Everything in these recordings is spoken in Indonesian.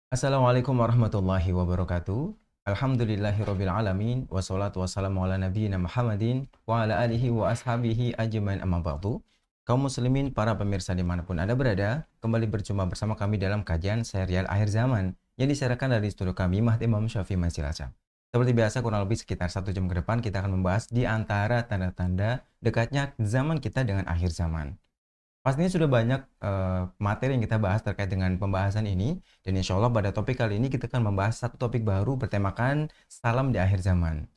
Assalamualaikum warahmatullahi wabarakatuh. Alhamdulillahirabbil alamin wassalatu wassalamu ala nabiyyina Muhammadin wa ala alihi wa ashabihi ajmain amma ba'du. Kaum muslimin, para pemirsa dimanapun Anda berada, kembali berjumpa bersama kami dalam kajian serial Akhir Zaman yang disiarkan dari studio kami Mahdi Imam Syafi'i Masjid Al-Azhar. Seperti biasa, kurang lebih sekitar 1 jam ke depan kita akan membahas di antara tanda-tanda dekatnya zaman kita dengan akhir zaman. Pastinya sudah banyak materi yang kita bahas terkait dengan pembahasan ini, dan insya Allah pada topik kali ini kita akan membahas satu topik baru bertemakan salam di akhir zaman.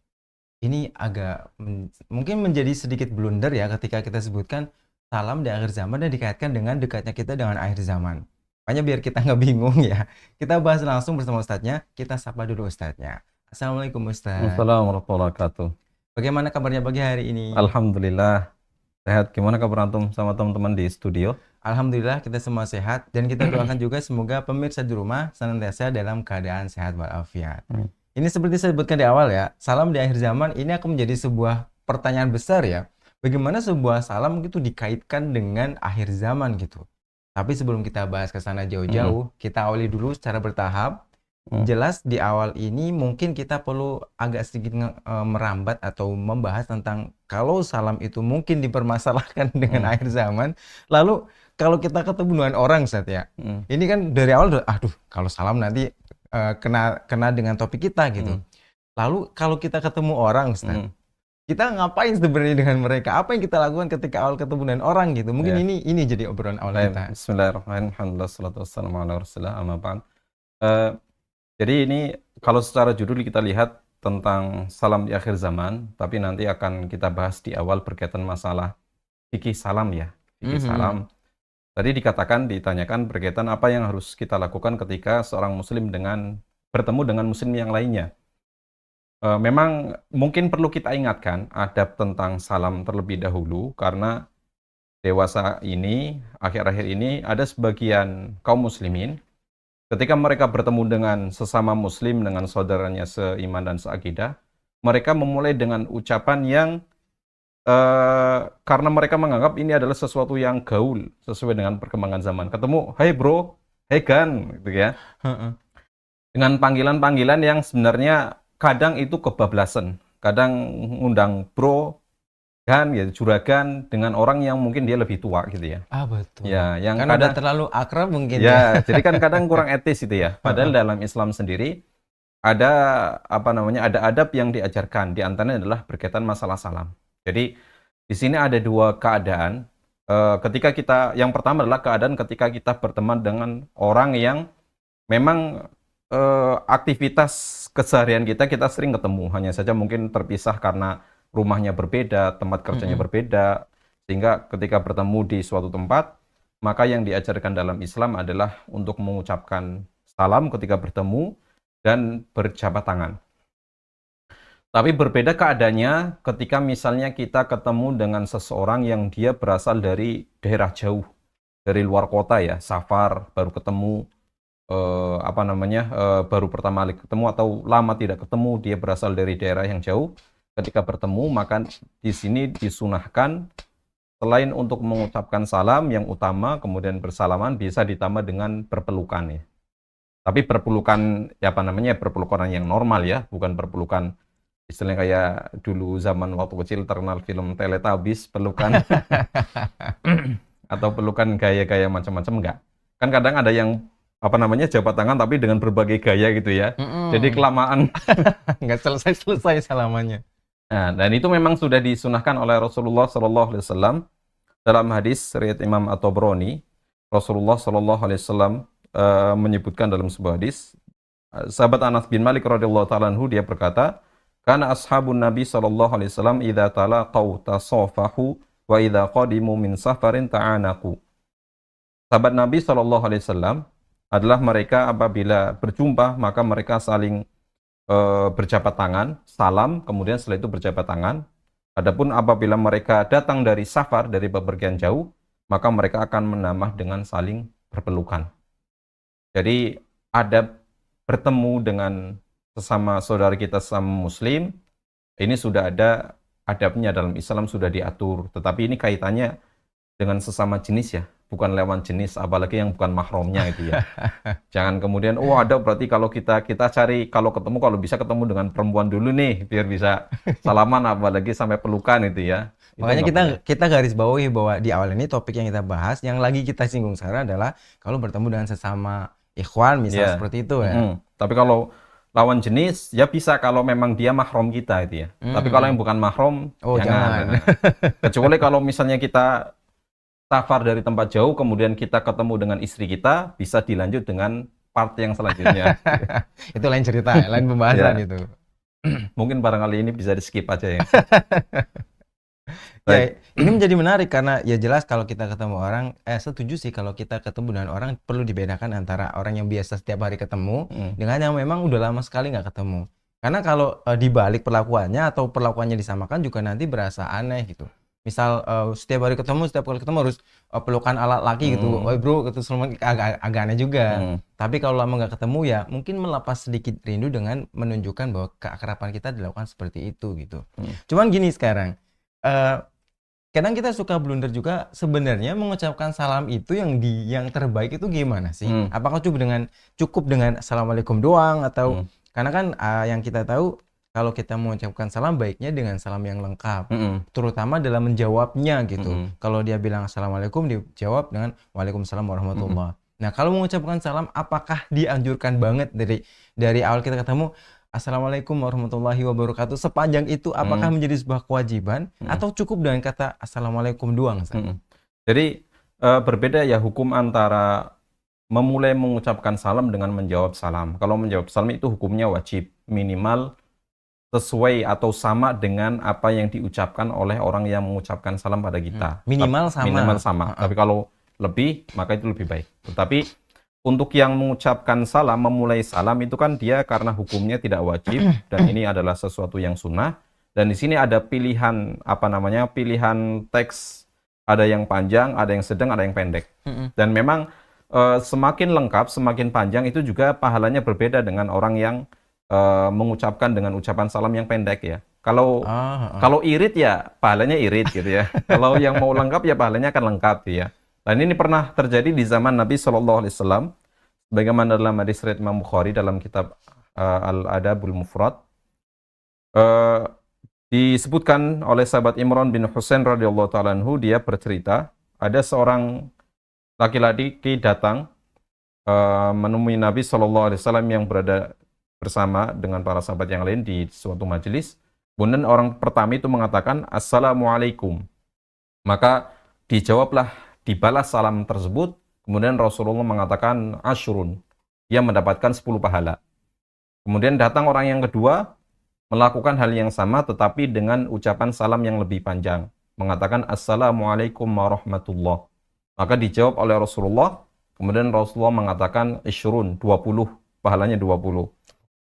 Ini agak mungkin menjadi sedikit blunder ya ketika kita sebutkan salam di akhir zaman dan dikaitkan dengan dekatnya kita dengan akhir zaman. Makanya biar kita nggak bingung ya, kita bahas langsung bersama Ustadznya. Kita sapa dulu Ustadznya. Assalamualaikum Ustadz. Assalamualaikum warahmatullahi wabarakatuh. Bagaimana kabarnya pagi hari ini? Alhamdulillah sehat. Gimana kabar antum sama teman-teman di studio? Alhamdulillah kita semua sehat, dan kita doakan juga semoga pemirsa di rumah senantiasa dalam keadaan sehat walafiat. Ini seperti saya sebutkan di awal ya, salam di akhir zaman ini akan menjadi sebuah pertanyaan besar ya. Bagaimana sebuah salam itu dikaitkan dengan akhir zaman gitu. Tapi sebelum kita bahas ke sana jauh-jauh, kita awali dulu secara bertahap. Jelas di awal ini mungkin kita perlu agak sedikit merambat atau membahas tentang kalau salam itu mungkin dipermasalahkan dengan akhir zaman. Lalu kalau kita ketemu dengan orang Ustaz ya, ini kan dari awal aduh kalau salam nanti kena dengan topik kita gitu. Lalu kalau kita ketemu orang Ustaz, kita ngapain sebenarnya dengan mereka? Apa yang kita lakukan ketika awal ketemu dengan orang gitu? Mungkin ini jadi obrolan awal kita. Bismillahirrahmanirrahim. Alhamdulillah salatu wassalamu ala rasulillah amma ba'd. Jadi ini kalau secara judul kita lihat tentang salam di akhir zaman, tapi nanti akan kita bahas di awal berkaitan masalah fikih salam ya. Fikih salam. Tadi ditanyakan berkaitan apa yang harus kita lakukan ketika seorang muslim bertemu dengan muslim yang lainnya. Memang mungkin perlu kita ingatkan adab tentang salam terlebih dahulu, karena dewasa ini, akhir-akhir ini ada sebagian kaum muslimin ketika mereka bertemu dengan sesama muslim, dengan saudaranya seiman dan seakidah, mereka memulai dengan ucapan yang karena mereka menganggap ini adalah sesuatu yang gaul sesuai dengan perkembangan zaman. Ketemu, "Hai bro, hai gan," gitu ya. Dengan panggilan-panggilan yang sebenarnya kadang itu kebablasan. Kadang ngundang bro, gan, ya, juragan dengan orang yang mungkin dia lebih tua gitu ya. Betul. Ya, yang karena udah kadang terlalu akrab mungkin ya. Jadi kan kadang kurang etis itu ya. Padahal dalam Islam sendiri ada ada adab yang diajarkan. Di antaranya adalah berkaitan masalah salam. Jadi di sini ada dua keadaan. Yang pertama adalah keadaan ketika kita berteman dengan orang yang memang aktivitas keseharian kita sering ketemu. Hanya saja mungkin terpisah karena rumahnya berbeda, tempat kerjanya berbeda, sehingga ketika bertemu di suatu tempat, maka yang diajarkan dalam Islam adalah untuk mengucapkan salam ketika bertemu dan berjabat tangan. Tapi berbeda keadaannya ketika misalnya kita ketemu dengan seseorang yang dia berasal dari daerah jauh, dari luar kota ya, safar, baru ketemu, baru pertama kali ketemu atau lama tidak ketemu, dia berasal dari daerah yang jauh. Ketika bertemu, maka di sini disunahkan selain untuk mengucapkan salam yang utama, kemudian bersalaman bisa ditambah dengan berpelukan ya. Tapi berpelukan berpelukan yang normal ya, bukan berpelukan istilahnya kayak dulu zaman waktu kecil terkenal film Teletubbies, pelukan atau pelukan gaya-gaya macam-macam, enggak. Kan kadang ada yang jabat tangan tapi dengan berbagai gaya gitu ya. Jadi kelamaan nggak selesai salamannya. Nah, dan itu memang sudah disunahkan oleh Rasulullah SAW dalam hadis riwayat Imam At-Tabrani. Rasulullah SAW menyebutkan dalam sebuah hadis, sahabat Anas bin Malik radhiyallahu ta'ala anhu, dia berkata, "Kana ashabun Nabi SAW idza talaqaw tasafahu wa idza qadimu min safarin ta'anaku." Sahabat Nabi SAW adalah mereka apabila berjumpa maka mereka saling berjabat tangan, salam, kemudian setelah itu berjabat tangan. Adapun apabila mereka datang dari safar, dari bepergian jauh, maka mereka akan menambah dengan saling berpelukan. Jadi adab bertemu dengan sesama saudara kita, sesama muslim, ini sudah ada adabnya dalam Islam, sudah diatur. Tetapi ini kaitannya dengan sesama jenis ya, bukan lawan jenis, apalagi yang bukan mahramnya gitu ya. Jangan kemudian, oh ada berarti kalau kita cari, kalau ketemu, kalau bisa ketemu dengan perempuan dulu nih, biar bisa salaman, apalagi sampai pelukan itu ya. Itu Makanya nggak boleh. kita garis bawahi bahwa di awal ini topik yang kita bahas, yang lagi kita singgung sekarang adalah kalau bertemu dengan sesama ikhwan, misal Ya. seperti itu ya. Tapi kalau lawan jenis, ya bisa kalau memang dia mahram kita itu ya. Tapi kalau yang bukan mahram, Oh, jangan. jangan. Kecuali kalau misalnya kita safar dari tempat jauh, kemudian kita ketemu dengan istri kita, bisa dilanjut dengan part yang selanjutnya. Itu lain cerita, lain pembahasan Ya. itu. Mungkin barangkali ini bisa di-skip aja ya. Ya, Baik. ini menjadi menarik karena ya jelas kalau kita ketemu orang, setuju sih kalau kita ketemu dengan orang perlu dibedakan antara orang yang biasa setiap hari ketemu dengan yang memang udah lama sekali nggak ketemu. Karena kalau dibalik perlakuannya atau perlakuannya disamakan juga nanti berasa aneh gitu. Misal setiap hari ketemu, setiap kali ketemu harus pelukan alat laki gitu. Oh bro, itu semua agak aneh juga. Tapi kalau lama nggak ketemu ya mungkin melepas sedikit rindu dengan menunjukkan bahwa keakraban kita dilakukan seperti itu gitu. Cuman gini sekarang. Kadang kita suka blunder juga, sebenarnya mengucapkan salam itu yang terbaik itu gimana sih? Apakah cukup dengan assalamualaikum doang atau karena kan yang kita tahu kalau kita mengucapkan salam baiknya dengan salam yang lengkap, terutama dalam menjawabnya gitu. Kalau dia bilang assalamualaikum, dijawab dengan waalaikumsalam warahmatullah. Nah, kalau mengucapkan salam, apakah dianjurkan banget dari awal kita ketemu Assalamualaikum warahmatullahi wabarakatuh sepanjang itu apakah menjadi sebuah kewajiban atau cukup dengan kata Assalamualaikum doang? Jadi berbeda ya hukum antara memulai mengucapkan salam dengan menjawab salam. Kalau menjawab salam itu hukumnya wajib, minimal sesuai atau sama dengan apa yang diucapkan oleh orang yang mengucapkan salam pada kita. Minimal sama. Minimal sama. Tapi kalau lebih, maka itu lebih baik. Tetapi untuk yang mengucapkan salam, memulai salam itu kan dia karena hukumnya tidak wajib dan ini adalah sesuatu yang sunnah. Dan di sini ada pilihan pilihan teks, ada yang panjang, ada yang sedang, ada yang pendek. Dan memang semakin lengkap, semakin panjang itu juga pahalanya berbeda dengan orang yang mengucapkan dengan ucapan salam yang pendek ya. Kalau irit ya pahalanya irit gitu ya. Kalau yang mau lengkap ya pahalanya akan lengkap ya. Dan ini pernah terjadi di zaman Nabi SAW, bagaimana dalam hadis riwayat Imam Bukhari dalam kitab Al-Adabul Mufrad, disebutkan oleh sahabat Imran bin Husain radhiyallahu ta'ala anhu, dia bercerita, ada seorang laki-laki datang menemui Nabi SAW yang berada bersama dengan para sahabat yang lain di suatu majelis. Kemudian orang pertama itu mengatakan, Assalamualaikum. Maka dijawablah, dibalas salam tersebut, kemudian Rasulullah mengatakan asyrun, dia mendapatkan 10 pahala. Kemudian datang orang yang kedua, melakukan hal yang sama tetapi dengan ucapan salam yang lebih panjang, mengatakan assalamualaikum warahmatullah. Maka dijawab oleh Rasulullah, kemudian Rasulullah mengatakan isyrun, 20, pahalanya 20.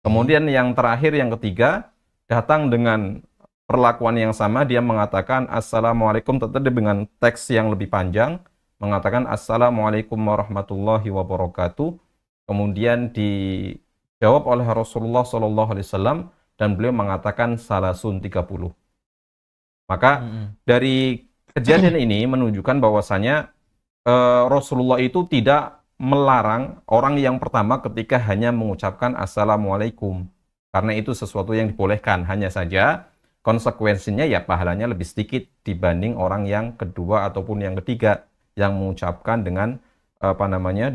Kemudian yang terakhir, yang ketiga, datang dengan perlakuan yang sama, dia mengatakan assalamualaikum tetapi dengan teks yang lebih panjang, mengatakan assalamualaikum warahmatullahi wabarakatuh. Kemudian dijawab oleh Rasulullah SAW dan beliau mengatakan salasun 30. Maka dari kejadian ini menunjukkan bahwasanya Rasulullah itu tidak melarang orang yang pertama ketika hanya mengucapkan assalamualaikum, karena itu sesuatu yang dibolehkan. Hanya saja konsekuensinya ya pahalanya lebih sedikit dibanding orang yang kedua ataupun yang ketiga yang mengucapkan dengan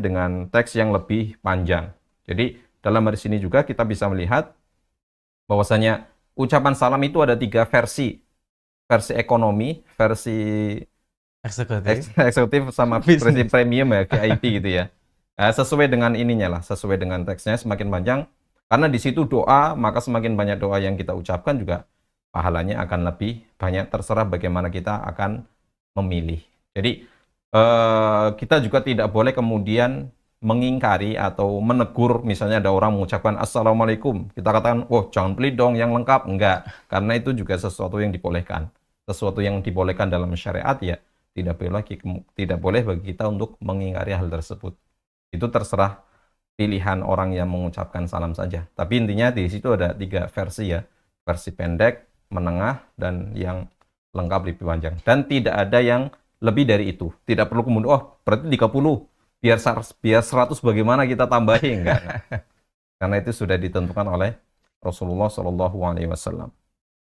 dengan teks yang lebih panjang. Jadi dalam hadis ini juga kita bisa melihat bahwasanya ucapan salam itu ada 3 versi. Versi ekonomi, versi eksekutif sama versi premium ya, VIP gitu ya. Sesuai dengan ininya lah, sesuai dengan teksnya, semakin panjang. Karena di situ doa, maka semakin banyak doa yang kita ucapkan juga pahalanya akan lebih banyak, terserah bagaimana kita akan memilih. Jadi kita juga tidak boleh kemudian mengingkari atau menegur, misalnya ada orang mengucapkan assalamualaikum, kita katakan, oh jangan pelit dong yang lengkap, enggak, karena itu juga sesuatu yang dibolehkan. Sesuatu yang dibolehkan dalam syariat ya tidak boleh bagi kita untuk mengingkari hal tersebut. Itu terserah pilihan orang yang mengucapkan salam saja. Tapi intinya di situ ada 3 versi ya, versi pendek, menengah, dan yang lengkap lebih panjang. Dan tidak ada yang lebih dari itu. Tidak perlu kemudian, oh berarti 30, biar 100 bagaimana kita tambahin, enggak. Karena itu sudah ditentukan oleh Rasulullah Shallallahu Alaihi Wasallam.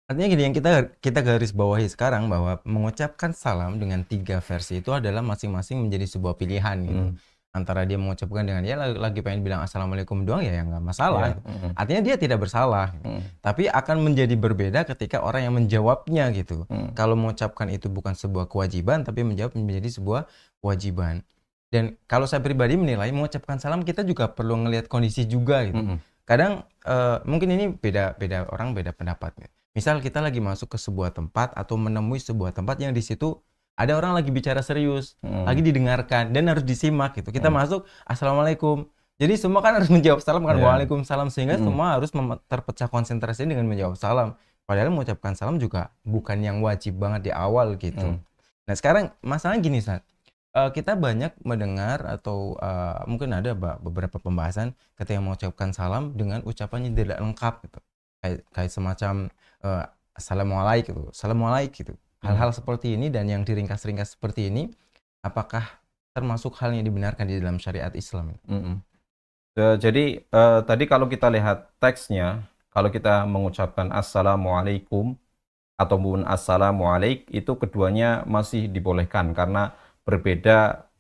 Artinya gini, yang kita garis bawahi sekarang bahwa mengucapkan salam dengan 3 versi itu adalah masing-masing menjadi sebuah pilihan gitu. Antara dia mengucapkan dengan ya lagi pengen bilang assalamualaikum doang ya nggak masalah. Artinya dia tidak bersalah. Tapi akan menjadi berbeda ketika orang yang menjawabnya gitu. Kalau mengucapkan itu bukan sebuah kewajiban tapi menjawab menjadi sebuah kewajiban. Dan kalau saya pribadi menilai mengucapkan salam kita juga perlu ngelihat kondisi juga gitu. Kadang mungkin ini beda orang beda pendapat. Misal kita lagi masuk ke sebuah tempat atau menemui sebuah tempat yang di situ ada orang lagi bicara serius, lagi didengarkan dan harus disimak gitu. Kita masuk, assalamualaikum. Jadi semua kan harus menjawab salam kan, waalaikumsalam, sehingga semua harus terpecah konsentrasi dengan menjawab salam. Padahal mengucapkan salam juga bukan yang wajib banget di awal gitu. Nah sekarang masalahnya gini Ustaz. Kita banyak mendengar atau mungkin ada beberapa pembahasan ketika mengucapkan salam dengan ucapan yang tidak lengkap gitu. Kayak semacam assalamualaikum gitu. Hal-hal seperti ini dan yang diringkas-ringkas seperti ini, apakah termasuk hal yang dibenarkan di dalam syariat Islam? Jadi tadi kalau kita lihat teksnya, kalau kita mengucapkan assalamualaikum ataupun assalamualaik, itu keduanya masih dibolehkan karena berbeda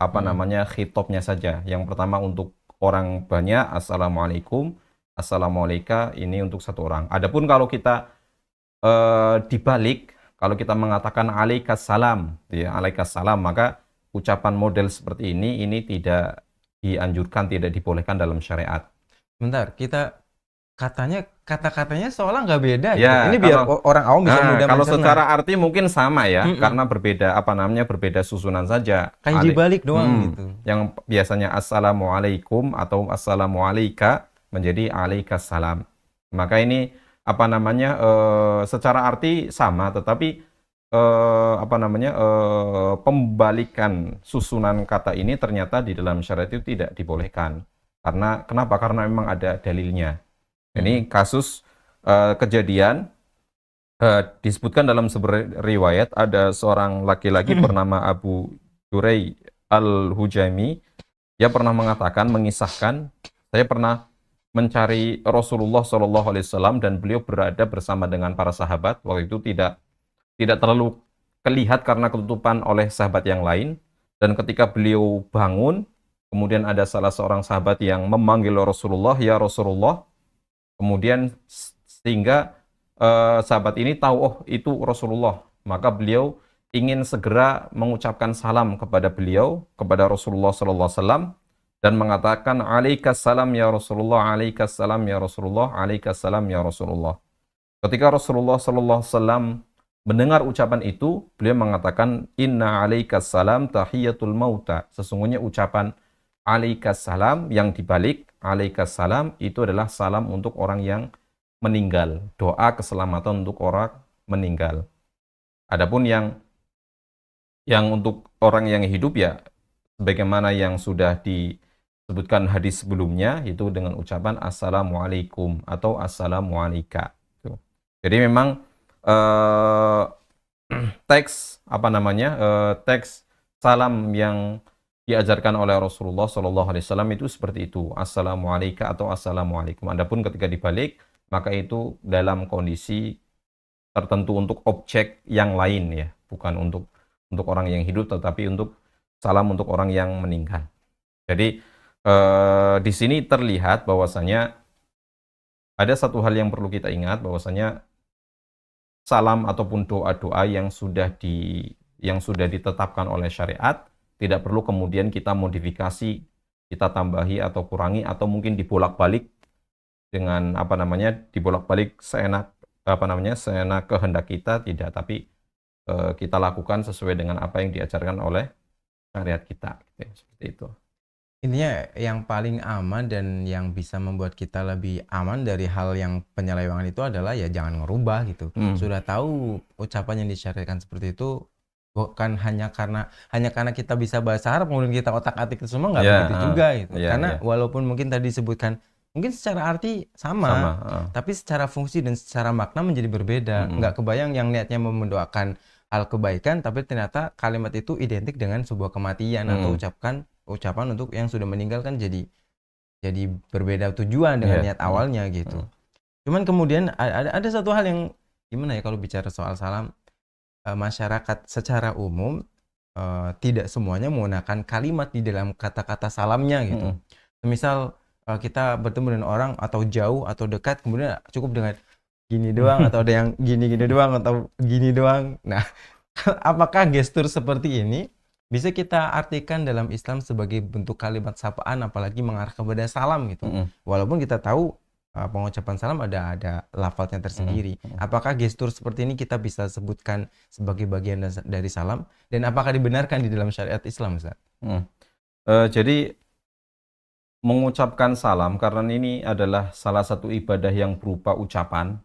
khitabnya saja. Yang pertama untuk orang banyak assalamualaikum, assalamualaika, ini untuk satu orang. Adapun kalau kita dibalik, kalau kita mengatakan alaikassalam, ya alaikassalam, maka ucapan model seperti ini tidak dianjurkan, tidak dibolehkan dalam syariat. Bentar, kata-katanya seolah nggak beda ya. Ini biar orang awam bisa mudah kalau mencerna. secara arti mungkin sama ya, karena berbeda susunan saja. Kayak dibalik doang gitu. Yang biasanya assalamualaikum atau assalamualaika menjadi alaikassalam. Maka ini secara arti sama, tetapi pembalikan susunan kata ini ternyata di dalam syariat itu tidak dibolehkan. Kenapa? Karena memang ada dalilnya. Ini kasus kejadian disebutkan dalam sebuah riwayat, ada seorang laki-laki bernama Abu Durai Al-Hujami. Dia pernah mengisahkan, saya pernah mencari Rasulullah SAW dan beliau berada bersama dengan para sahabat. Waktu itu tidak terlalu kelihatan karena ketutupan oleh sahabat yang lain. Dan ketika beliau bangun, kemudian ada salah seorang sahabat yang memanggil Rasulullah, ya Rasulullah. Kemudian sehingga sahabat ini tahu, oh itu Rasulullah. Maka beliau ingin segera mengucapkan salam kepada Rasulullah SAW. Dan mengatakan alaikassalam ya Rasulullah, alaikassalam ya Rasulullah, alaikassalam ya Rasulullah. Ketika Rasulullah SAW mendengar ucapan itu, beliau mengatakan inna alaikassalam tahiyatul mauta. Sesungguhnya ucapan alaikassalam yang dibalik alaikassalam itu adalah salam untuk orang yang meninggal, doa keselamatan untuk orang meninggal. Adapun yang untuk orang yang hidup ya sebagaimana yang sudah disebutkan hadis sebelumnya, itu dengan ucapan assalamualaikum atau assalamualika. Jadi memang teks teks salam yang diajarkan oleh Rasulullah SAW itu seperti itu, assalamualika atau assalamualaikum. Adapun ketika dibalik, maka itu dalam kondisi tertentu untuk objek yang lain ya, bukan untuk orang yang hidup, tetapi untuk salam untuk orang yang meninggal. Jadi di sini terlihat bahwasanya ada satu hal yang perlu kita ingat, bahwasanya salam ataupun doa-doa yang sudah ditetapkan oleh syariat tidak perlu kemudian kita modifikasi, kita tambahi atau kurangi, atau mungkin dibolak-balik dengan dibolak-balik seenak kehendak kita, tidak, tapi kita lakukan sesuai dengan apa yang diajarkan oleh syariat kita, seperti itu. Intinya yang paling aman dan yang bisa membuat kita lebih aman dari hal yang penyelewengan itu adalah ya jangan ngerubah gitu. Sudah tahu ucapan yang disyariatkan seperti itu, bukan hanya karena kita bisa bahasa Arab kemudian kita otak-atik itu semua, nggak begitu juga gitu. Karena walaupun mungkin tadi disebutkan mungkin secara arti sama, tapi secara fungsi dan secara makna menjadi berbeda. Nggak kebayang yang niatnya mendoakan hal kebaikan, tapi ternyata kalimat itu identik dengan sebuah kematian atau ucapan untuk yang sudah meninggal, kan jadi berbeda tujuan dengan niat awalnya gitu. Cuman kemudian ada satu hal yang gimana ya, kalau bicara soal salam, masyarakat secara umum tidak semuanya menggunakan kalimat di dalam kata-kata salamnya gitu. Misal kita bertemu dengan orang atau jauh atau dekat, kemudian cukup dengan gini doang, atau ada yang gini-gini doang, atau gini doang. Nah, apakah gestur seperti ini bisa kita artikan dalam Islam sebagai bentuk kalimat sapaan, apalagi mengarah kepada salam gitu? Walaupun kita tahu pengucapan salam ada lafadznya tersendiri. Apakah gestur seperti ini kita bisa sebutkan sebagai bagian dari salam, dan apakah dibenarkan di dalam syariat Islam, Ustaz? Jadi mengucapkan salam, karena ini adalah salah satu ibadah yang berupa ucapan,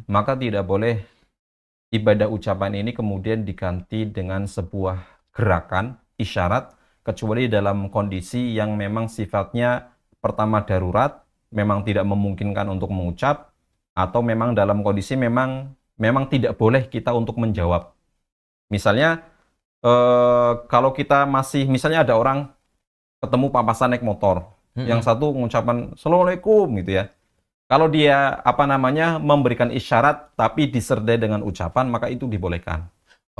maka tidak boleh ibadah ucapan ini kemudian diganti dengan sebuah gerakan, isyarat, kecuali dalam kondisi yang memang sifatnya pertama darurat, memang tidak memungkinkan untuk mengucap, atau memang dalam kondisi memang tidak boleh kita untuk menjawab. Misalnya kalau kita masih, misalnya ada orang ketemu papasan naik motor, yang satu mengucapkan Assalamualaikum gitu ya. Kalau dia memberikan isyarat tapi disertai dengan ucapan, maka itu dibolehkan.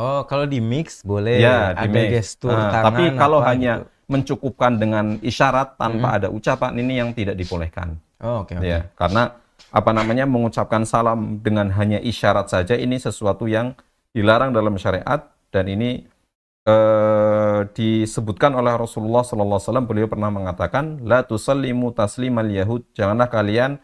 Oh, kalau di mix boleh Ya, ada gestur tangan, tapi kalau hanya gitu. mencukupkan dengan isyarat tanpa ada ucapan, ini yang tidak dibolehkan. Oh, oke. Ya, karena mengucapkan salam dengan hanya isyarat saja ini sesuatu yang dilarang dalam syariat, dan ini disebutkan oleh Rasulullah SAW. Beliau pernah mengatakan, la tusallimu taslimal yahud, janganlah kalian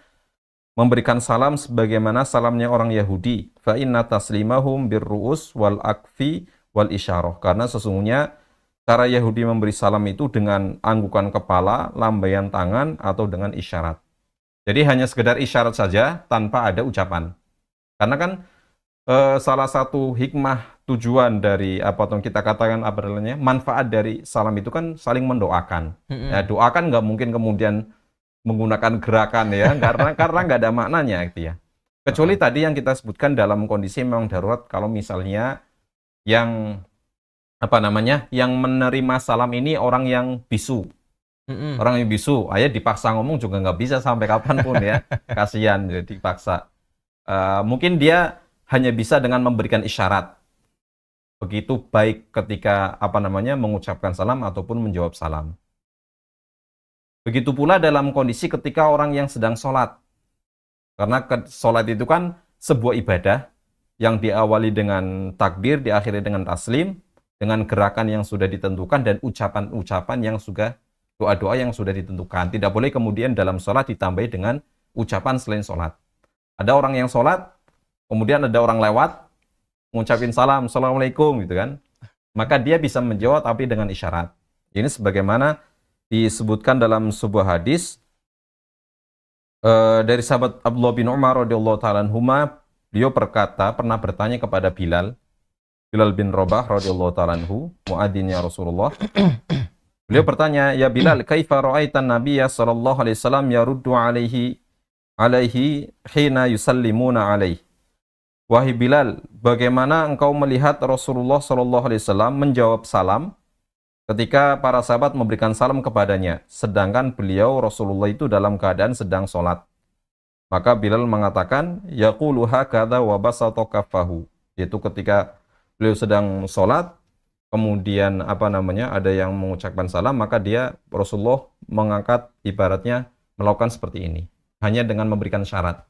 memberikan salam sebagaimana salamnya orang Yahudi. Fa inna taslimahum birru'us wal akfi wal isyarah, karena sesungguhnya cara Yahudi memberi salam itu dengan anggukan kepala, lambaian tangan, atau dengan isyarat. Jadi hanya sekedar isyarat saja tanpa ada ucapan. Karena kan salah satu hikmah, tujuan dari kita katakan manfaat dari salam itu kan saling mendoakan. Ya, doakan nggak mungkin kemudian menggunakan gerakan ya, karena nggak ada maknanya gitu ya. Kecuali tadi yang kita sebutkan dalam kondisi memang darurat, kalau misalnya yang yang menerima salam ini orang yang bisu. Orang yang bisu, ayah dipaksa ngomong juga nggak bisa sampai kapanpun ya. Kasihan, jadi dipaksa. Mungkin dia hanya bisa dengan memberikan isyarat. Begitu baik ketika mengucapkan salam ataupun menjawab salam. Begitu pula dalam kondisi ketika orang yang sedang sholat. Karena sholat itu kan sebuah ibadah yang diawali dengan takbir, diakhiri dengan taslim, dengan gerakan yang sudah ditentukan dan ucapan-ucapan yang sudah, doa-doa yang sudah ditentukan. Tidak boleh kemudian dalam sholat ditambahi dengan ucapan selain sholat. Ada orang yang sholat, kemudian ada orang lewat, mengucapin salam, Assalamualaikum gitu kan. Maka dia bisa menjawab tapi dengan isyarat. Ini sebagaimana disebutkan dalam sebuah hadis dari sahabat Abdullah bin Umar radhiyallahu ta'ala anhuma, beliau pernah bertanya kepada Bilal bin Rabah radhiyallahu ta'ala anhu, muadzinnya Rasulullah. Beliau bertanya, "Ya Bilal, kaifa ra'aitan nabiyya sallallahu alaihi wasallam yaruddu alaihi hina yusallimuna alaihi?" Wahai Bilal, bagaimana engkau melihat Rasulullah sallallahu alaihi wasallam menjawab salam ketika para sahabat memberikan salam kepadanya, sedangkan beliau Rasulullah itu dalam keadaan sedang sholat? Maka Bilal mengatakan, yaqulu hakadha wa basata kaffahu, yaitu ketika beliau sedang sholat, kemudian ada yang mengucapkan salam, maka Rasulullah mengangkat, ibaratnya melakukan seperti ini, hanya dengan memberikan syarat.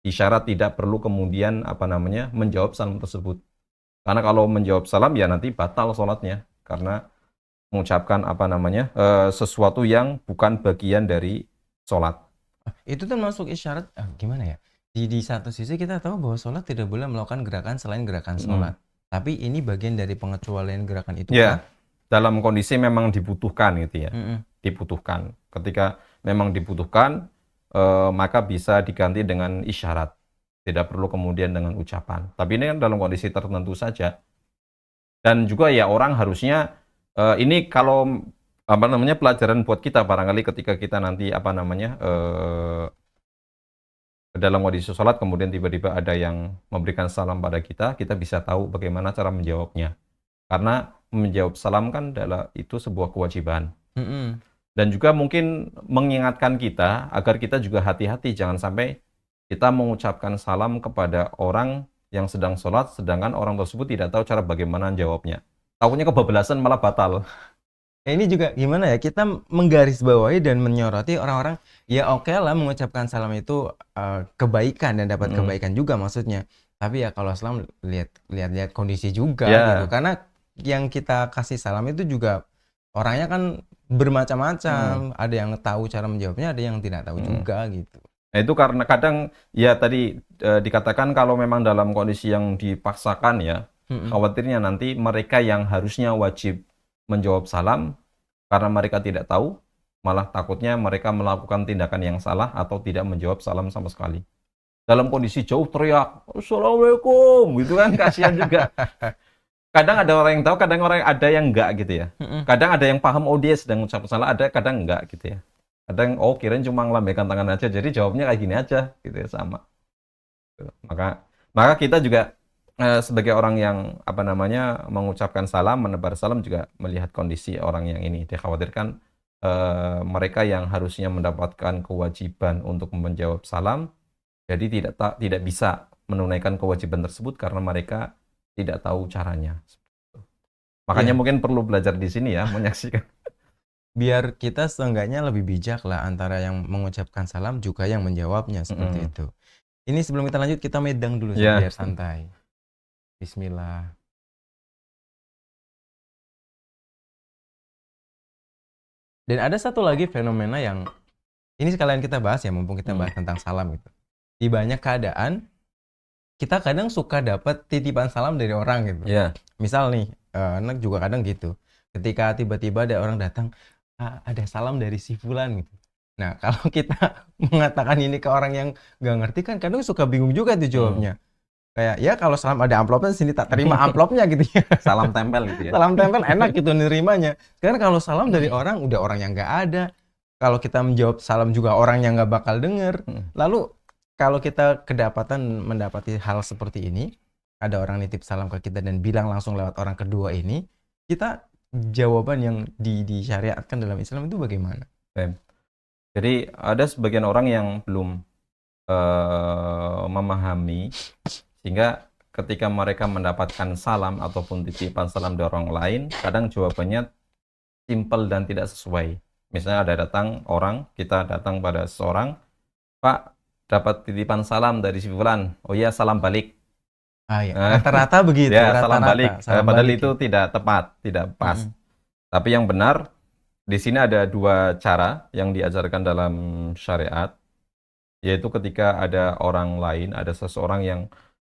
Isyarat, tidak perlu kemudian menjawab salam tersebut. Karena kalau menjawab salam ya nanti batal sholatnya, karena mengucapkan sesuatu yang bukan bagian dari sholat. Itu termasuk isyarat, gimana ya? Di satu sisi kita tahu bahwa sholat tidak boleh melakukan gerakan selain gerakan sholat. Tapi ini bagian dari pengecualian gerakan itu ya, kan? Dalam kondisi memang dibutuhkan gitu ya. Dibutuhkan. Ketika memang dibutuhkan, maka bisa diganti dengan isyarat. Tidak perlu kemudian dengan ucapan. Tapi ini kan dalam kondisi tertentu saja. Dan juga ya orang harusnya, ini kalau pelajaran buat kita barangkali ketika kita nanti dalam kondisi sholat kemudian tiba-tiba ada yang memberikan salam pada kita, kita bisa tahu bagaimana cara menjawabnya. Karena menjawab salam kan adalah itu sebuah kewajiban. Mm-mm. Dan juga mungkin mengingatkan kita agar kita juga hati-hati, jangan sampai kita mengucapkan salam kepada orang yang sedang sholat, sedangkan orang tersebut tidak tahu cara bagaimana jawabnya. Takutnya kebablasan malah batal. Ya, ini juga gimana ya, kita menggarisbawahi dan menyoroti orang-orang, ya oke lah mengucapkan salam itu kebaikan dan dapat kebaikan juga maksudnya. Tapi ya kalau salam lihat kondisi juga gitu. Karena yang kita kasih salam itu juga orangnya kan bermacam-macam. Ada yang tahu cara menjawabnya, ada yang tidak tahu juga gitu. Nah, itu karena kadang ya tadi dikatakan kalau memang dalam kondisi yang dipaksakan ya, khawatirnya nanti mereka yang harusnya wajib menjawab salam karena mereka tidak tahu, malah takutnya mereka melakukan tindakan yang salah atau tidak menjawab salam sama sekali. Dalam kondisi jauh teriak, "Assalamualaikum," gitu kan, kasihan juga. Kadang ada orang yang tahu, kadang ada yang enggak gitu ya. Kadang ada yang paham, oh dia sedang mengucapkan salah, ada kadang enggak gitu ya. Kadang kirain cuma ngelambaikan tangan aja, jadi jawabnya kayak gini aja gitu ya, sama. Maka kita juga sebagai orang yang mengucapkan salam, menebar salam juga melihat kondisi orang yang ini. Dikhawatirkan mereka yang harusnya mendapatkan kewajiban untuk menjawab salam, jadi tidak bisa menunaikan kewajiban tersebut karena mereka tidak tahu caranya. Makanya mungkin perlu belajar di sini ya, menyaksikan. Biar kita seenggaknya lebih bijak lah antara yang mengucapkan salam juga yang menjawabnya seperti itu. Ini sebelum kita lanjut, kita medang dulu biar santai. Bismillah. Dan ada satu lagi fenomena yang ini sekalian kita bahas ya, mumpung kita bahas tentang salam gitu. Di banyak keadaan kita kadang suka dapat titipan salam dari orang gitu. Misal nih, anak juga kadang gitu. Ketika tiba-tiba ada orang datang, ada salam dari si fulan gitu. Nah, kalau kita mengatakan ini ke orang yang nggak ngerti kan kadang suka bingung juga tuh jawabnya. Kayak ya kalau salam ada amplopnya sini tak terima amplopnya gitu ya. Salam tempel gitu ya. Salam tempel enak gitu nerimanya. Sekarang kalau salam dari orang, udah orang yang nggak ada. Kalau kita menjawab salam juga orang yang nggak bakal denger. Lalu kalau kita mendapati hal seperti ini, ada orang nitip salam ke kita dan bilang langsung lewat orang kedua ini, kita jawaban yang disyariatkan dalam Islam itu bagaimana? Jadi ada sebagian orang yang belum memahami, sehingga ketika mereka mendapatkan salam ataupun titipan salam dari orang lain, kadang jawabannya simpel dan tidak sesuai. Misalnya ada kita datang pada seseorang, "Pak, dapat titipan salam dari si fulan." "Oh iya, salam balik." Rata-rata begitu. Ya, salam balik. Padahal itu tidak tepat, tidak pas. Tapi yang benar, di sini ada dua cara yang diajarkan dalam syariat, yaitu ketika ada orang lain, ada seseorang yang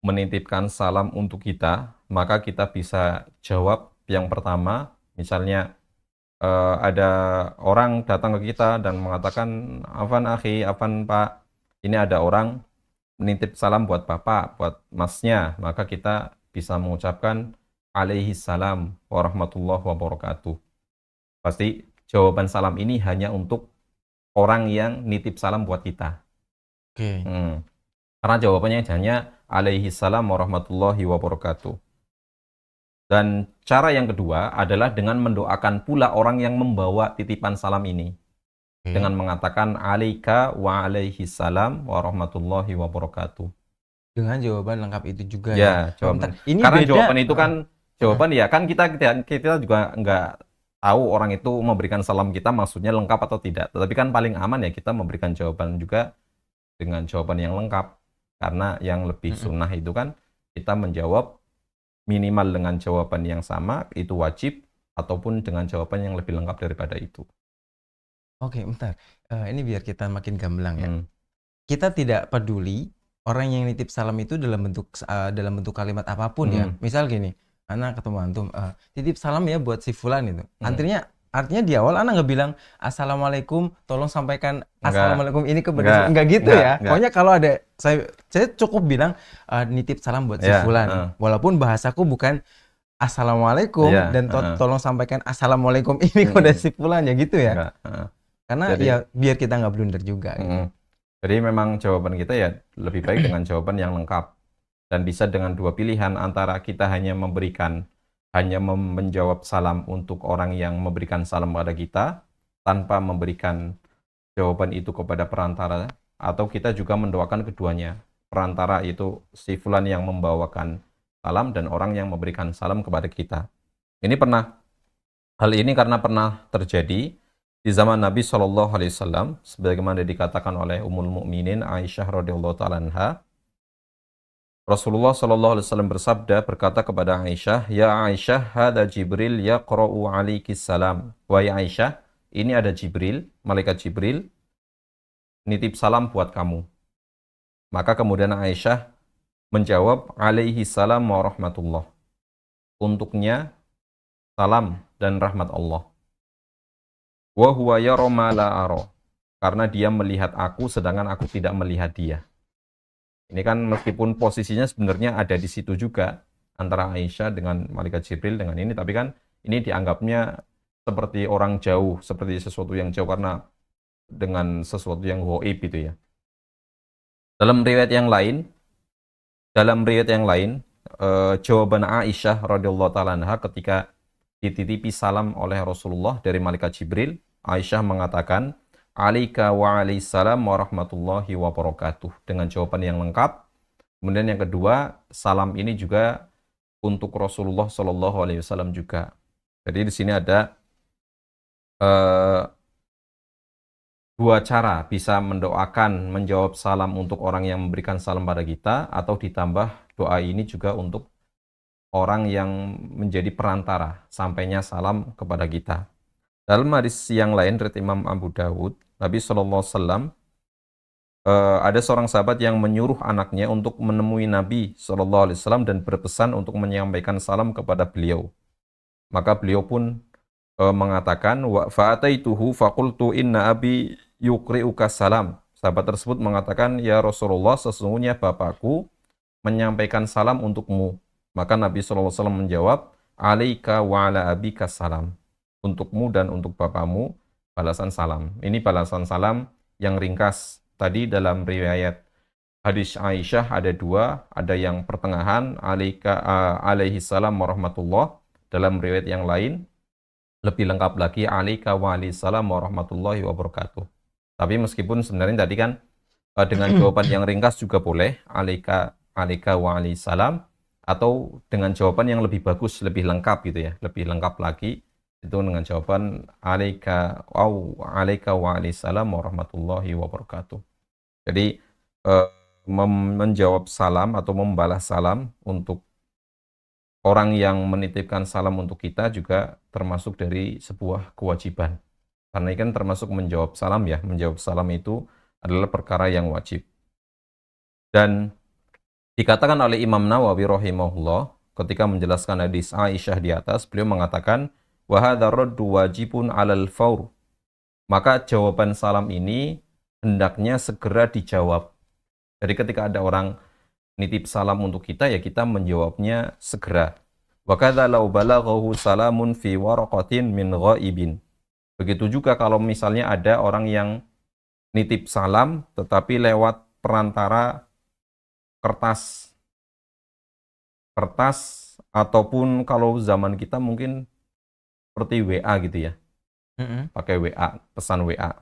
menitipkan salam untuk kita, maka kita bisa jawab yang pertama. Misalnya ada orang datang ke kita dan mengatakan, "Afan akhi, afan Pak, ini ada orang menitip salam buat Bapak, buat Masnya," maka kita bisa mengucapkan alaihi salam warahmatullahi wabarakatuh. Pasti jawaban salam ini hanya untuk orang yang nitip salam buat kita. Karena jawabannya hanya alaihi salam warahmatullahi wabarakatuh. Dan cara yang kedua adalah dengan mendoakan pula orang yang membawa titipan salam ini. Dengan mengatakan alaika wa alaihi salam warahmatullahi wabarakatuh. Dengan jawaban lengkap itu juga ya. Jawaban. Karena beda. Jawaban itu kan jawaban ya kan kita juga nggak tahu orang itu memberikan salam kita maksudnya lengkap atau tidak. Tetapi kan paling aman ya kita memberikan jawaban juga dengan jawaban yang lengkap. Karena yang lebih sunnah itu kan kita menjawab minimal dengan jawaban yang sama, itu wajib, ataupun dengan jawaban yang lebih lengkap daripada itu. Oke, bentar. Ini biar kita makin gamblang ya. Kita tidak peduli orang yang nitip salam itu dalam bentuk kalimat apapun ya. Misal gini, anak ketemu antum, titip salam ya buat si fulan itu. Artinya di awal anak nggak bilang assalamualaikum, tolong sampaikan assalamualaikum ini kepada enggak gitu ya. Pokoknya kalau ada saya cukup bilang nitip salam buat si fulan. Walaupun bahasaku bukan assalamualaikum dan tolong sampaikan assalamualaikum ini kepada si fulan ya gitu ya. Karena ya biar kita nggak blunder juga. Gitu. Jadi memang jawaban kita ya lebih baik dengan jawaban yang lengkap. Dan bisa dengan dua pilihan antara kita hanya menjawab salam untuk orang yang memberikan salam pada kita tanpa memberikan jawaban itu kepada perantara, atau kita juga mendoakan keduanya. Perantara itu si fulan yang membawakan salam dan orang yang memberikan salam kepada kita. Hal ini karena pernah terjadi di zaman Nabi Shallallahu Alaihi Wasallam, sebagaimana dikatakan oleh Ummul Mukminin Aisyah radhiyallahu taala anha. Rasulullah Shallallahu Alaihi Wasallam bersabda, berkata kepada Aisyah, "Ya Aisyah, hada Jibril yaqra'u 'alaikis salam." Wahai Aisyah, ini ada Jibril, malaikat Jibril, nitip salam buat kamu. Maka kemudian Aisyah menjawab, "Alaihi salam wa rahmatullah." Untuknya salam dan rahmat Allah. Wa huwa yara ma la ara. Karena dia melihat aku sedangkan aku tidak melihat dia. Ini kan meskipun posisinya sebenarnya ada di situ juga antara Aisyah dengan malaikat Jibril dengan ini, tapi kan ini dianggapnya seperti orang jauh, seperti sesuatu yang jauh karena dengan sesuatu yang gaib gitu ya. Dalam riwayat yang lain, jawaban Aisyah radhiyallahu taala anha ketika dititipi salam oleh Rasulullah dari malaikat Jibril, Aisyah mengatakan, "Alaika wa alaihissalam warahmatullahi wabarakatuh." Dengan jawaban yang lengkap. Kemudian yang kedua, salam ini juga untuk Rasulullah Shallallahu Alaihi Wasallam juga. Jadi di sini ada dua cara bisa menjawab salam untuk orang yang memberikan salam pada kita, atau ditambah doa ini juga untuk orang yang menjadi perantara sampainya salam kepada kita. Dalam hadis yang lain dari Imam Abu Dawud, Nabi SAW ada seorang sahabat yang menyuruh anaknya untuk menemui Nabi SAW dan berpesan untuk menyampaikan salam kepada beliau. Maka beliau pun mengatakan, wa fa'ataituhu faqultu inna abi yuqri'uka salam. Sahabat tersebut mengatakan, "Ya Rasulullah, sesungguhnya bapakku menyampaikan salam untukmu." Maka Nabi SAW menjawab, "Alaika wa ala abika salam." Untukmu dan untuk bapakmu balasan salam. Ini balasan salam yang ringkas. Tadi dalam riwayat hadis Aisyah ada dua, ada yang pertengahan, alaihi salam warahmatullah. Dalam riwayat yang lain, lebih lengkap lagi, alaika wa alaihi salam warahmatullahi wabarakatuh. Tapi meskipun sebenarnya tadi kan dengan jawaban yang ringkas juga boleh, alaika wa alaihi salam, atau dengan jawaban yang lebih bagus, lebih lengkap gitu ya, lebih lengkap lagi, itu dengan jawaban alaika wa alaihissalam warahmatullahi wabarakatuh. Jadi menjawab salam atau membalas salam untuk orang yang menitipkan salam untuk kita juga termasuk dari sebuah kewajiban. Karena ini kan termasuk menjawab salam ya, menjawab salam itu adalah perkara yang wajib. Dan dikatakan oleh Imam Nawawi rahimahullah ketika menjelaskan hadis Aisyah di atas, beliau mengatakan, wa hadza raddu wajibun 'alal faur. Maka jawaban salam ini hendaknya segera dijawab. Jadi ketika ada orang nitip salam untuk kita, ya kita menjawabnya segera. Wa kadza law balaghahu salamun fi waraqatin min ghaibin. Begitu juga kalau misalnya ada orang yang nitip salam tetapi lewat perantara kertas ataupun kalau zaman kita mungkin seperti WA gitu ya. Pakai WA, pesan WA.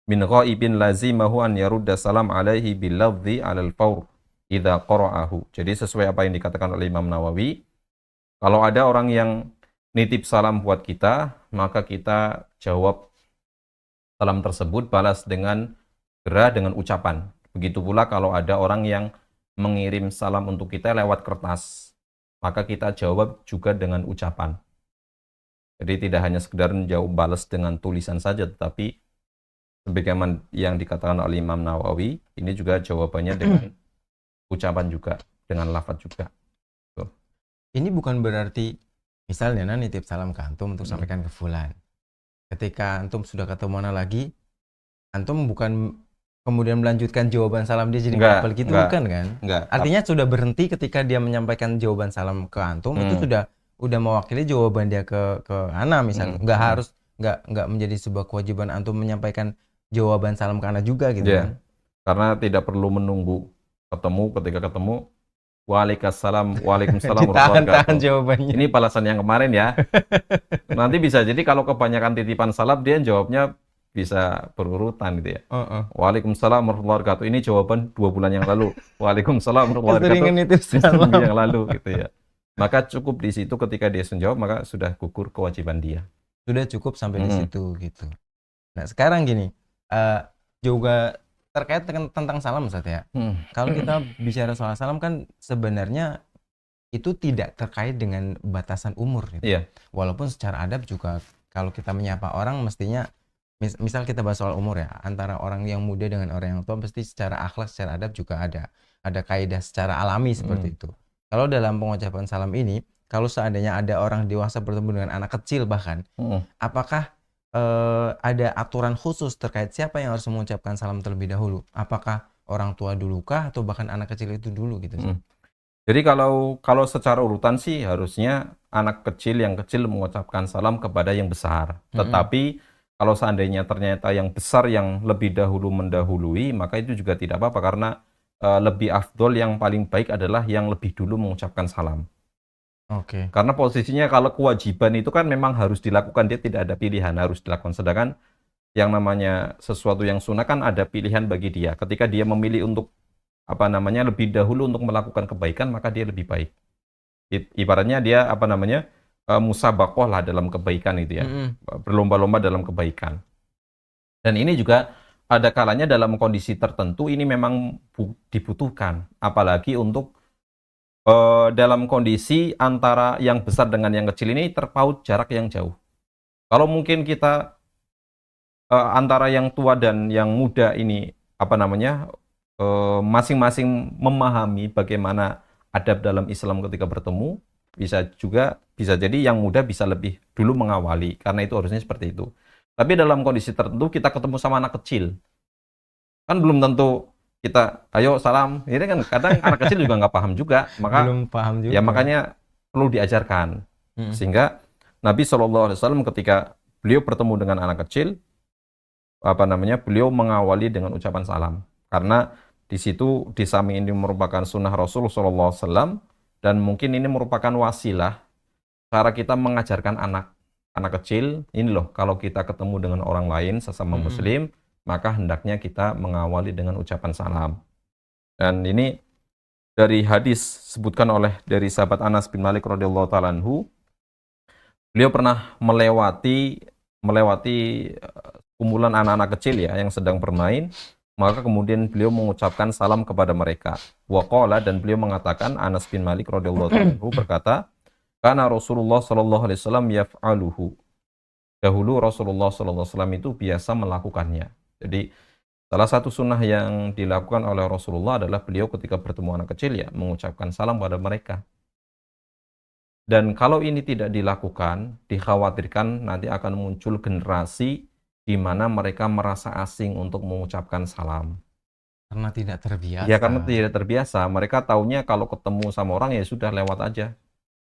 Min ghaibin lazimahu an yarudda salam alaihi bil lafzi 'alal faur idza qara'ahu. Jadi sesuai apa yang dikatakan oleh Imam Nawawi, kalau ada orang yang nitip salam buat kita, maka kita jawab salam tersebut, balas dengan segera dengan ucapan. Begitu pula kalau ada orang yang mengirim salam untuk kita lewat kertas, maka kita jawab juga dengan ucapan. Jadi tidak hanya sekedar menjawab balas dengan tulisan saja, tetapi sebagaimana yang dikatakan oleh Imam Nawawi, ini juga jawabannya dengan ucapan juga, dengan lafaz juga. Tuh. Ini bukan berarti misalnya nitip salam ke antum untuk sampaikan ke fulan. Ketika antum sudah ketemu lagi, antum bukan kemudian melanjutkan jawaban salam dia jadi ngapel gitu, bukan kan? Enggak. Artinya sudah berhenti ketika dia menyampaikan jawaban salam ke antum, itu udah mewakili jawaban dia ke ana misalnya. Nggak menjadi sebuah kewajiban antum menyampaikan jawaban salam ke ana juga gitu kan. Karena tidak perlu menunggu ketemu, ketika ketemu, Waalaikumsalam warahmatullahi Ditahan-tahan wabarakatuh. jawabannya. Ini balasan yang kemarin ya. Nanti bisa jadi kalau kebanyakan titipan salam, dia jawabnya bisa berurutan gitu ya. Waalaikumsalam warahmatullahi wabarakatuh. Ini jawaban 2 bulan yang lalu. Waalaikumsalam warahmatullahi wabarakatuh. Keseringan itu Seminggu salam. yang lalu gitu ya. Maka cukup di situ ketika dia menjawab, maka sudah gugur kewajiban dia. Sudah cukup sampai di Mm-mm. situ gitu. Nah, sekarang gini, juga terkait tentang salam Ustaz ya. Kalau kita bicara soal salam kan sebenarnya itu tidak terkait dengan batasan umur gitu. Iya. Walaupun secara adab juga kalau kita menyapa orang mestinya misal kita bahas soal umur ya, antara orang yang muda dengan orang yang tua pasti secara akhlak, secara adab juga ada kaidah secara alami seperti itu. Kalau dalam pengucapan salam ini, kalau seandainya ada orang dewasa bertemu dengan anak kecil bahkan, apakah ada aturan khusus terkait siapa yang harus mengucapkan salam terlebih dahulu? Apakah orang tua dulu kah atau bahkan anak kecil itu dulu gitu sih? Jadi kalau secara urutan sih harusnya anak kecil yang kecil mengucapkan salam kepada yang besar. Tetapi kalau seandainya ternyata yang besar yang lebih dahulu mendahului, maka itu juga tidak apa-apa karena lebih afdol, yang paling baik adalah yang lebih dulu mengucapkan salam. Oke. Karena posisinya kalau kewajiban itu kan memang harus dilakukan, dia tidak ada pilihan, harus dilakukan. Sedangkan yang namanya sesuatu yang sunnah kan ada pilihan bagi dia. Ketika dia memilih untuk lebih dahulu untuk melakukan kebaikan, maka dia lebih baik. Ibaratnya dia musabaqah lah dalam kebaikan itu ya. Berlomba-lomba dalam kebaikan. Dan ini juga ada kalanya dalam kondisi tertentu ini memang dibutuhkan, apalagi untuk dalam kondisi antara yang besar dengan yang kecil ini terpaut jarak yang jauh. Kalau mungkin kita antara yang tua dan yang muda ini masing-masing memahami bagaimana adab dalam Islam ketika bertemu, bisa jadi yang muda bisa lebih dulu mengawali, karena itu harusnya seperti itu. Tapi dalam kondisi tertentu kita ketemu sama anak kecil, kan belum tentu kita ayo salam. Ini kan kadang anak kecil juga nggak paham juga, maka Belum paham juga. ya makanya perlu diajarkan. Sehingga Nabi SAW ketika beliau bertemu dengan anak kecil, beliau mengawali dengan ucapan salam, karena di situ di samping ini merupakan sunnah Rasul SAW, dan mungkin ini merupakan wasilah cara kita mengajarkan anak kecil ini loh, kalau kita ketemu dengan orang lain sesama muslim, maka hendaknya kita mengawali dengan ucapan salam. Dan ini dari hadis sebutkan dari sahabat Anas bin Malik radhiyallahu taala anhu, beliau pernah melewati kumpulan anak-anak kecil ya yang sedang bermain, maka kemudian beliau mengucapkan salam kepada mereka. Waqala, dan beliau mengatakan, Anas bin Malik radhiyallahu taala anhu berkata, karena Rasulullah sallallahu alaihi wasallam yaf'aluhu. Dahulu Rasulullah sallallahu alaihi wasallam itu biasa melakukannya. Jadi salah satu sunnah yang dilakukan oleh Rasulullah adalah beliau ketika bertemu anak kecil ya mengucapkan salam pada mereka. Dan kalau ini tidak dilakukan, dikhawatirkan nanti akan muncul generasi di mana mereka merasa asing untuk mengucapkan salam. Karena tidak terbiasa. Ya karena tidak terbiasa. Mereka taunya kalau ketemu sama orang ya sudah lewat aja.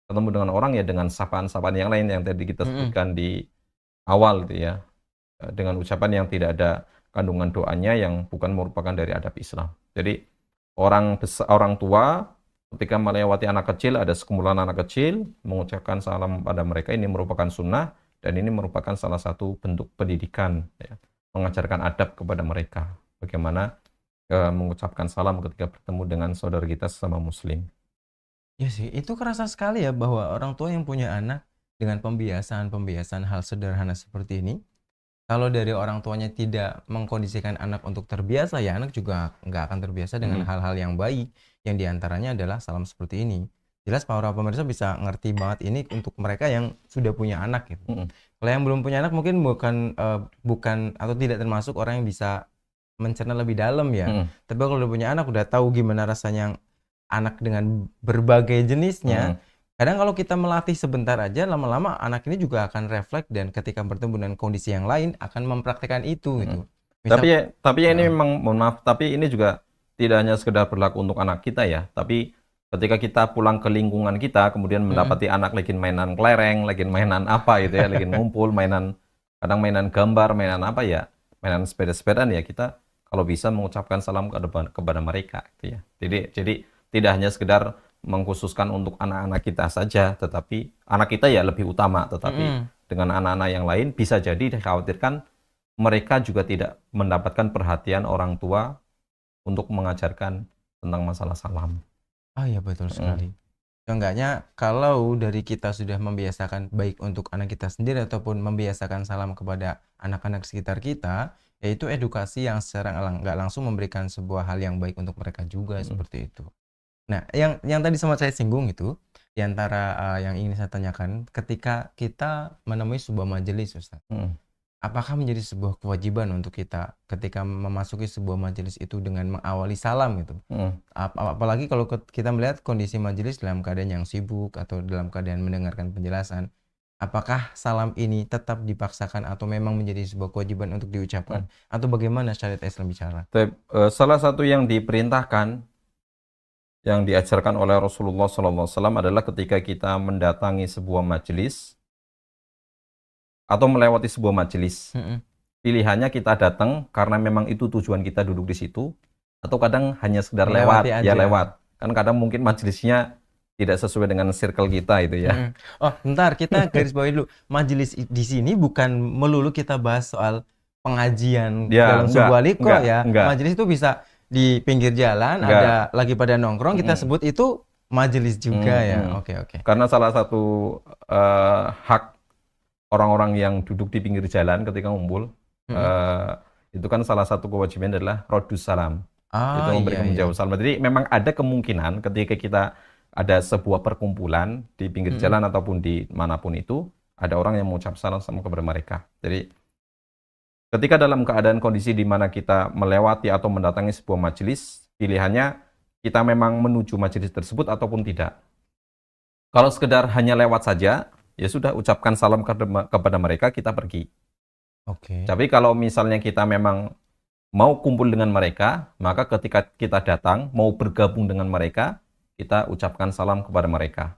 Ketemu dengan orang ya dengan sapaan-sapaan yang lain yang tadi kita sebutkan di awal gitu ya. Dengan ucapan yang tidak ada kandungan doanya yang bukan merupakan dari adab Islam. Jadi orang tua ketika melewati anak kecil, ada sekumpulan anak kecil mengucapkan salam pada mereka, ini merupakan sunnah dan ini merupakan salah satu bentuk pendidikan ya, mengajarkan adab kepada mereka bagaimana mengucapkan salam ketika bertemu dengan saudara kita sesama muslim. Ya sih, itu kerasa sekali ya bahwa orang tua yang punya anak dengan pembiasaan hal sederhana seperti ini, kalau dari orang tuanya tidak mengkondisikan anak untuk terbiasa, ya anak juga nggak akan terbiasa dengan hal-hal yang baik, yang diantaranya adalah salam seperti ini. Jelas para pemirsa bisa ngerti banget ini untuk mereka yang sudah punya anak gitu. Kalau yang belum punya anak mungkin bukan atau tidak termasuk orang yang bisa mencerna lebih dalam ya. Tapi kalau udah punya anak udah tahu gimana rasanya anak dengan berbagai jenisnya. Kadang kalau kita melatih sebentar aja, lama-lama anak ini juga akan refleks dan ketika bertemu dengan kondisi yang lain akan mempraktikkan itu gitu. Tapi ini memang, mohon maaf, tapi ini juga tidak hanya sekedar berlaku untuk anak kita ya, tapi ketika kita pulang ke lingkungan kita, kemudian mendapati anak lagi mainan kelereng, lagi mainan apa gitu ya, lagi ngumpul, kadang mainan gambar, mainan apa ya, mainan sepeda-sepedaan ya, kita kalau bisa mengucapkan salam kepada mereka gitu ya. Jadi tidak hanya sekedar mengkhususkan untuk anak-anak kita saja, tetapi anak kita ya lebih utama, tetapi dengan anak-anak yang lain bisa jadi dikhawatirkan mereka juga tidak mendapatkan perhatian orang tua untuk mengajarkan tentang masalah salam. Oh iya, betul sekali. Seenggaknya kalau dari kita sudah membiasakan baik untuk anak kita sendiri ataupun membiasakan salam kepada anak-anak sekitar kita, yaitu edukasi yang secara nggak langsung memberikan sebuah hal yang baik untuk mereka juga, seperti itu. Nah, yang tadi sempat saya singgung itu, di antara yang ingin saya tanyakan, ketika kita menemui sebuah majelis, Ustaz, apakah menjadi sebuah kewajiban untuk kita ketika memasuki sebuah majelis itu dengan mengawali salam gitu? Apalagi kalau kita melihat kondisi majelis dalam keadaan yang sibuk atau dalam keadaan mendengarkan penjelasan, apakah salam ini tetap dipaksakan atau memang menjadi sebuah kewajiban untuk diucapkan? Atau bagaimana syariat Islam bicara? Salah satu yang diperintahkan, yang diajarkan oleh Rasulullah SAW adalah ketika kita mendatangi sebuah majelis atau melewati sebuah majelis. Pilihannya kita datang karena memang itu tujuan kita duduk di situ, atau kadang hanya sekedar lewat, ya lewat. Kan kadang mungkin majelisnya tidak sesuai dengan circle kita itu ya. Oh, bentar, kita garis bawahi dulu. Majelis di sini bukan melulu kita bahas soal pengajian dalam sebuah liko ya. Majelis itu bisa di pinggir jalan, ada lagi pada nongkrong, kita sebut itu majelis juga ya. Oke. Karena salah satu hak orang-orang yang duduk di pinggir jalan ketika ngumpul, itu kan salah satu kewajiban adalah rodus salam. Itu memberikan menjawab salam. Jadi memang ada kemungkinan ketika kita ada sebuah perkumpulan di pinggir jalan ataupun di manapun itu, ada orang yang mengucap salam sama kepada mereka. Jadi ketika dalam keadaan kondisi di mana kita melewati atau mendatangi sebuah majelis, pilihannya kita memang menuju majelis tersebut ataupun tidak. Kalau sekedar hanya lewat saja, ya sudah, ucapkan salam kepada mereka, kita pergi. Tapi kalau misalnya kita memang mau kumpul dengan mereka, maka ketika kita datang, mau bergabung dengan mereka, kita ucapkan salam kepada mereka.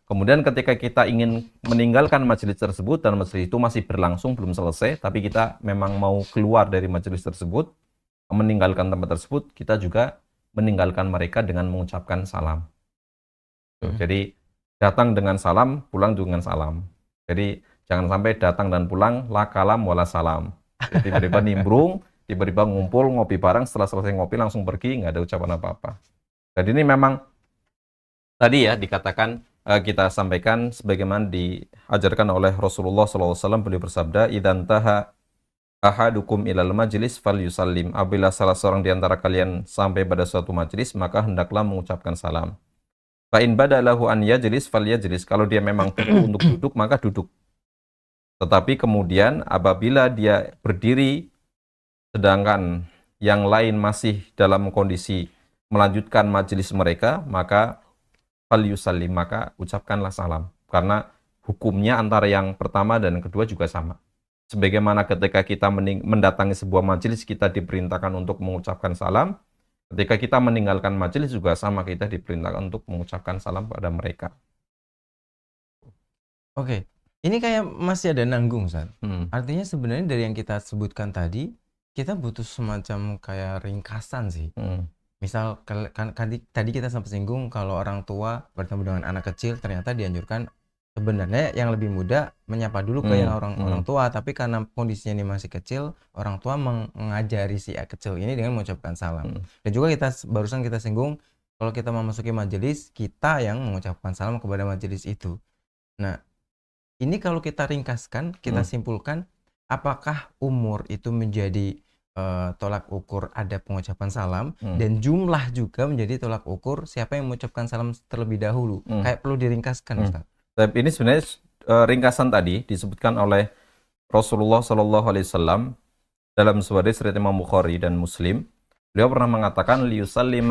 Kemudian ketika kita ingin meninggalkan majelis tersebut, dan majelis itu masih berlangsung, belum selesai, tapi kita memang mau keluar dari majelis tersebut, meninggalkan tempat tersebut, kita juga meninggalkan mereka dengan mengucapkan salam. Jadi datang dengan salam, pulang dengan salam. Jadi jangan sampai datang dan pulang la kalam wala salam. Tiba-tiba nimbrung, tiba-tiba ngumpul, ngopi bareng, setelah selesai ngopi langsung pergi, nggak ada ucapan apa-apa. Jadi ini memang tadi ya dikatakan, kita sampaikan sebagaimana diajarkan oleh Rasulullah SAW. Beliau bersabda, idzan taha ahadukum ilal majlis falyusallim. Apabila salah seorang di antara kalian sampai pada suatu majlis, maka hendaklah mengucapkan salam. Fa in badalahu an yajlis falyajlis. Kalau dia memang perlu untuk duduk, maka duduk. Tetapi kemudian apabila dia berdiri sedangkan yang lain masih dalam kondisi melanjutkan majelis mereka, maka falyusallim, maka ucapkanlah salam. Karena hukumnya antara yang pertama dan yang kedua juga sama. Sebagaimana ketika kita mendatangi sebuah majelis, kita diperintahkan untuk mengucapkan salam. Ketika kita meninggalkan majelis juga sama, kita diperintahkan untuk mengucapkan salam pada mereka. Oke, ini kayak masih ada nanggung, Ustaz. Artinya sebenarnya dari yang kita sebutkan tadi, kita butuh semacam kayak ringkasan sih. Misal tadi kita sempat singgung kalau orang tua bertemu dengan anak kecil, ternyata dianjurkan sebenarnya yang lebih muda menyapa dulu ke yang orang tua, tapi karena kondisinya ini masih kecil, orang tua mengajari si kecil ini dengan mengucapkan salam. Dan juga barusan kita singgung kalau kita memasuki majelis, kita yang mengucapkan salam kepada majelis itu. Nah, ini kalau kita ringkaskan, kita simpulkan, apakah umur itu menjadi tolak ukur ada pengucapan salam, dan jumlah juga menjadi tolak ukur siapa yang mengucapkan salam terlebih dahulu? Kayak perlu diringkaskan, Ustaz. Tapi ini sebenarnya ringkasan tadi disebutkan oleh Rasulullah SAW dalam sebuah hadis riwayat Imam Bukhari dan Muslim. Beliau pernah mengatakan liyusallim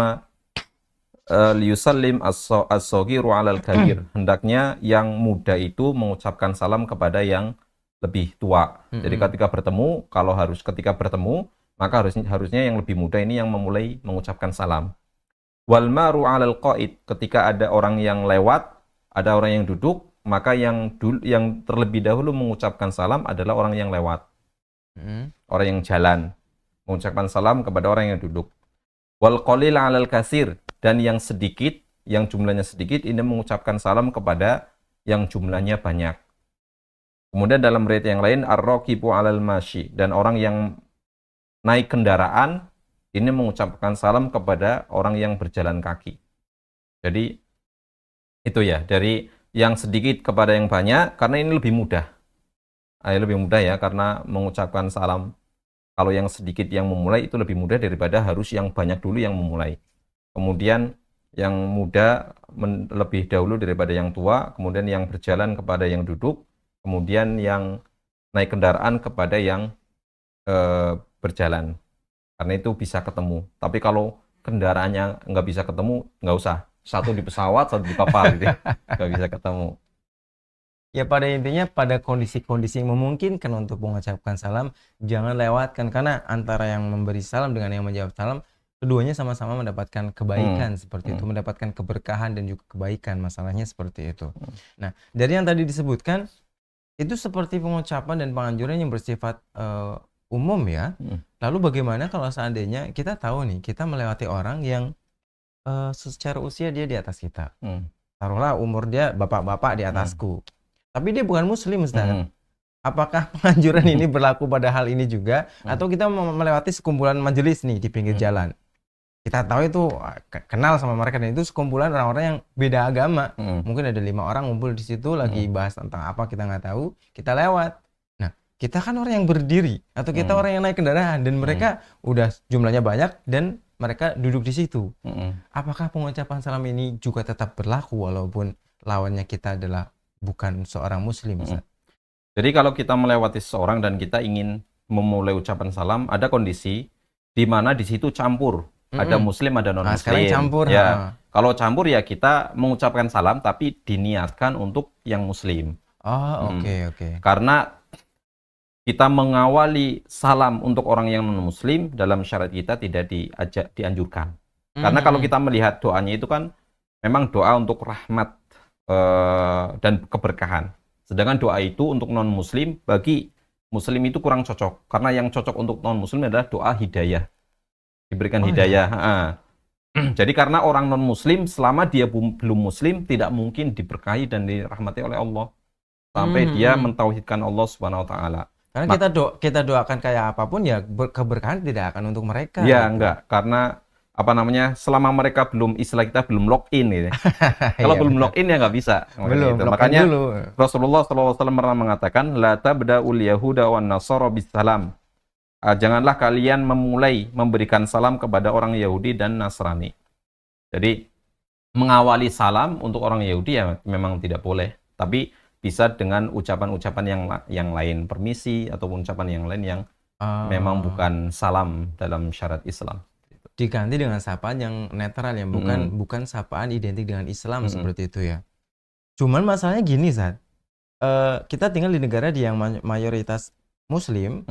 as-saghiru 'alal kabir. Hendaknya yang muda itu mengucapkan salam kepada yang lebih tua. Jadi ketika bertemu, ketika bertemu, maka harusnya yang lebih muda ini yang memulai mengucapkan salam. Wal maru 'alal qa'id, ketika ada orang yang lewat, ada orang yang duduk, maka yang terlebih dahulu mengucapkan salam adalah orang yang lewat, orang yang jalan. mengucapkan salam kepada orang yang duduk. Wal qalil 'alal katsir, dan yang sedikit, yang jumlahnya sedikit ini mengucapkan salam kepada yang jumlahnya banyak. Kemudian dalam riwayat yang lain ar-raqibu 'alal masyi, dan orang yang naik kendaraan ini mengucapkan salam kepada orang yang berjalan kaki. Jadi itu ya, dari yang sedikit kepada yang banyak, karena ini lebih mudah. Lebih mudah ya, karena mengucapkan salam kalau yang sedikit yang memulai itu lebih mudah daripada harus yang banyak dulu yang memulai. Kemudian yang muda lebih dahulu daripada yang tua, kemudian yang berjalan kepada yang duduk, kemudian yang naik kendaraan kepada yang berjalan. Karena itu bisa ketemu. Tapi kalau kendaraannya nggak bisa ketemu, nggak usah. Satu di pesawat, satu di kapal, gitu. Nggak bisa ketemu. Ya pada intinya pada kondisi-kondisi yang memungkinkan untuk mengucapkan salam, jangan lewatkan, karena antara yang memberi salam dengan yang menjawab salam, keduanya sama-sama mendapatkan kebaikan seperti itu, mendapatkan keberkahan dan juga kebaikan, masalahnya seperti itu. Nah, dari yang tadi disebutkan, itu seperti pengucapan dan penganjuran yang bersifat umum ya. Lalu bagaimana kalau seandainya kita tahu nih, kita melewati orang yang secara usia dia di atas kita. Taruhlah umur dia bapak-bapak di atasku. Tapi dia bukan muslim, Ustaz. Apakah penganjuran ini berlaku pada hal ini juga? Atau kita melewati sekumpulan majelis nih di pinggir jalan. Kita tahu itu kenal sama mereka, dan itu sekumpulan orang-orang yang beda agama. Mungkin ada 5 orang ngumpul di situ lagi bahas tentang apa kita nggak tahu, kita lewat. Nah, kita kan orang yang berdiri, atau kita orang yang naik kendaraan, dan mereka udah jumlahnya banyak dan mereka duduk di situ. Apakah pengucapan salam ini juga tetap berlaku walaupun lawannya kita adalah bukan seorang muslim, Ustaz? Jadi kalau kita melewati seseorang dan kita ingin memulai ucapan salam, ada kondisi di mana di situ campur. Ada muslim, ada non-muslim. Sekarang campur. Ya. Kalau campur ya kita mengucapkan salam tapi diniatkan untuk yang muslim. Oke. Karena kita mengawali salam untuk orang yang non-muslim dalam syariat kita tidak dianjurkan. Karena kalau kita melihat doanya itu kan memang doa untuk rahmat dan keberkahan. Sedangkan doa itu untuk non-muslim, bagi muslim itu kurang cocok. Karena yang cocok untuk non-muslim adalah doa hidayah. Diberikan hidayah. Ya? Jadi karena orang non-muslim, selama dia belum muslim, tidak mungkin diberkahi dan dirahmati oleh Allah. Sampai dia mentauhidkan Allah Subhanahu wa Ta'ala. Karena kita doakan kayak apapun ya, keberkahan tidak akan untuk mereka. Ya, enggak. Karena selama mereka belum, istilah kita belum login gitu. Kalau belum login ya nggak bisa. Belum, gitu. Makanya dulu. Rasulullah SAW pernah mengatakan, la tabda'ul yahuda wan nasara bisalam. Janganlah kalian memulai memberikan salam kepada orang Yahudi dan Nasrani. Jadi mengawali salam untuk orang Yahudi ya memang tidak boleh. Tapi bisa dengan ucapan-ucapan yang lain, permisi ataupun ucapan yang lain yang memang bukan salam dalam syariat Islam. Diganti dengan sapaan yang netral ya, bukan sapaan identik dengan Islam seperti itu ya. Cuman masalahnya gini, Zat. Kita tinggal di negara yang mayoritas muslim,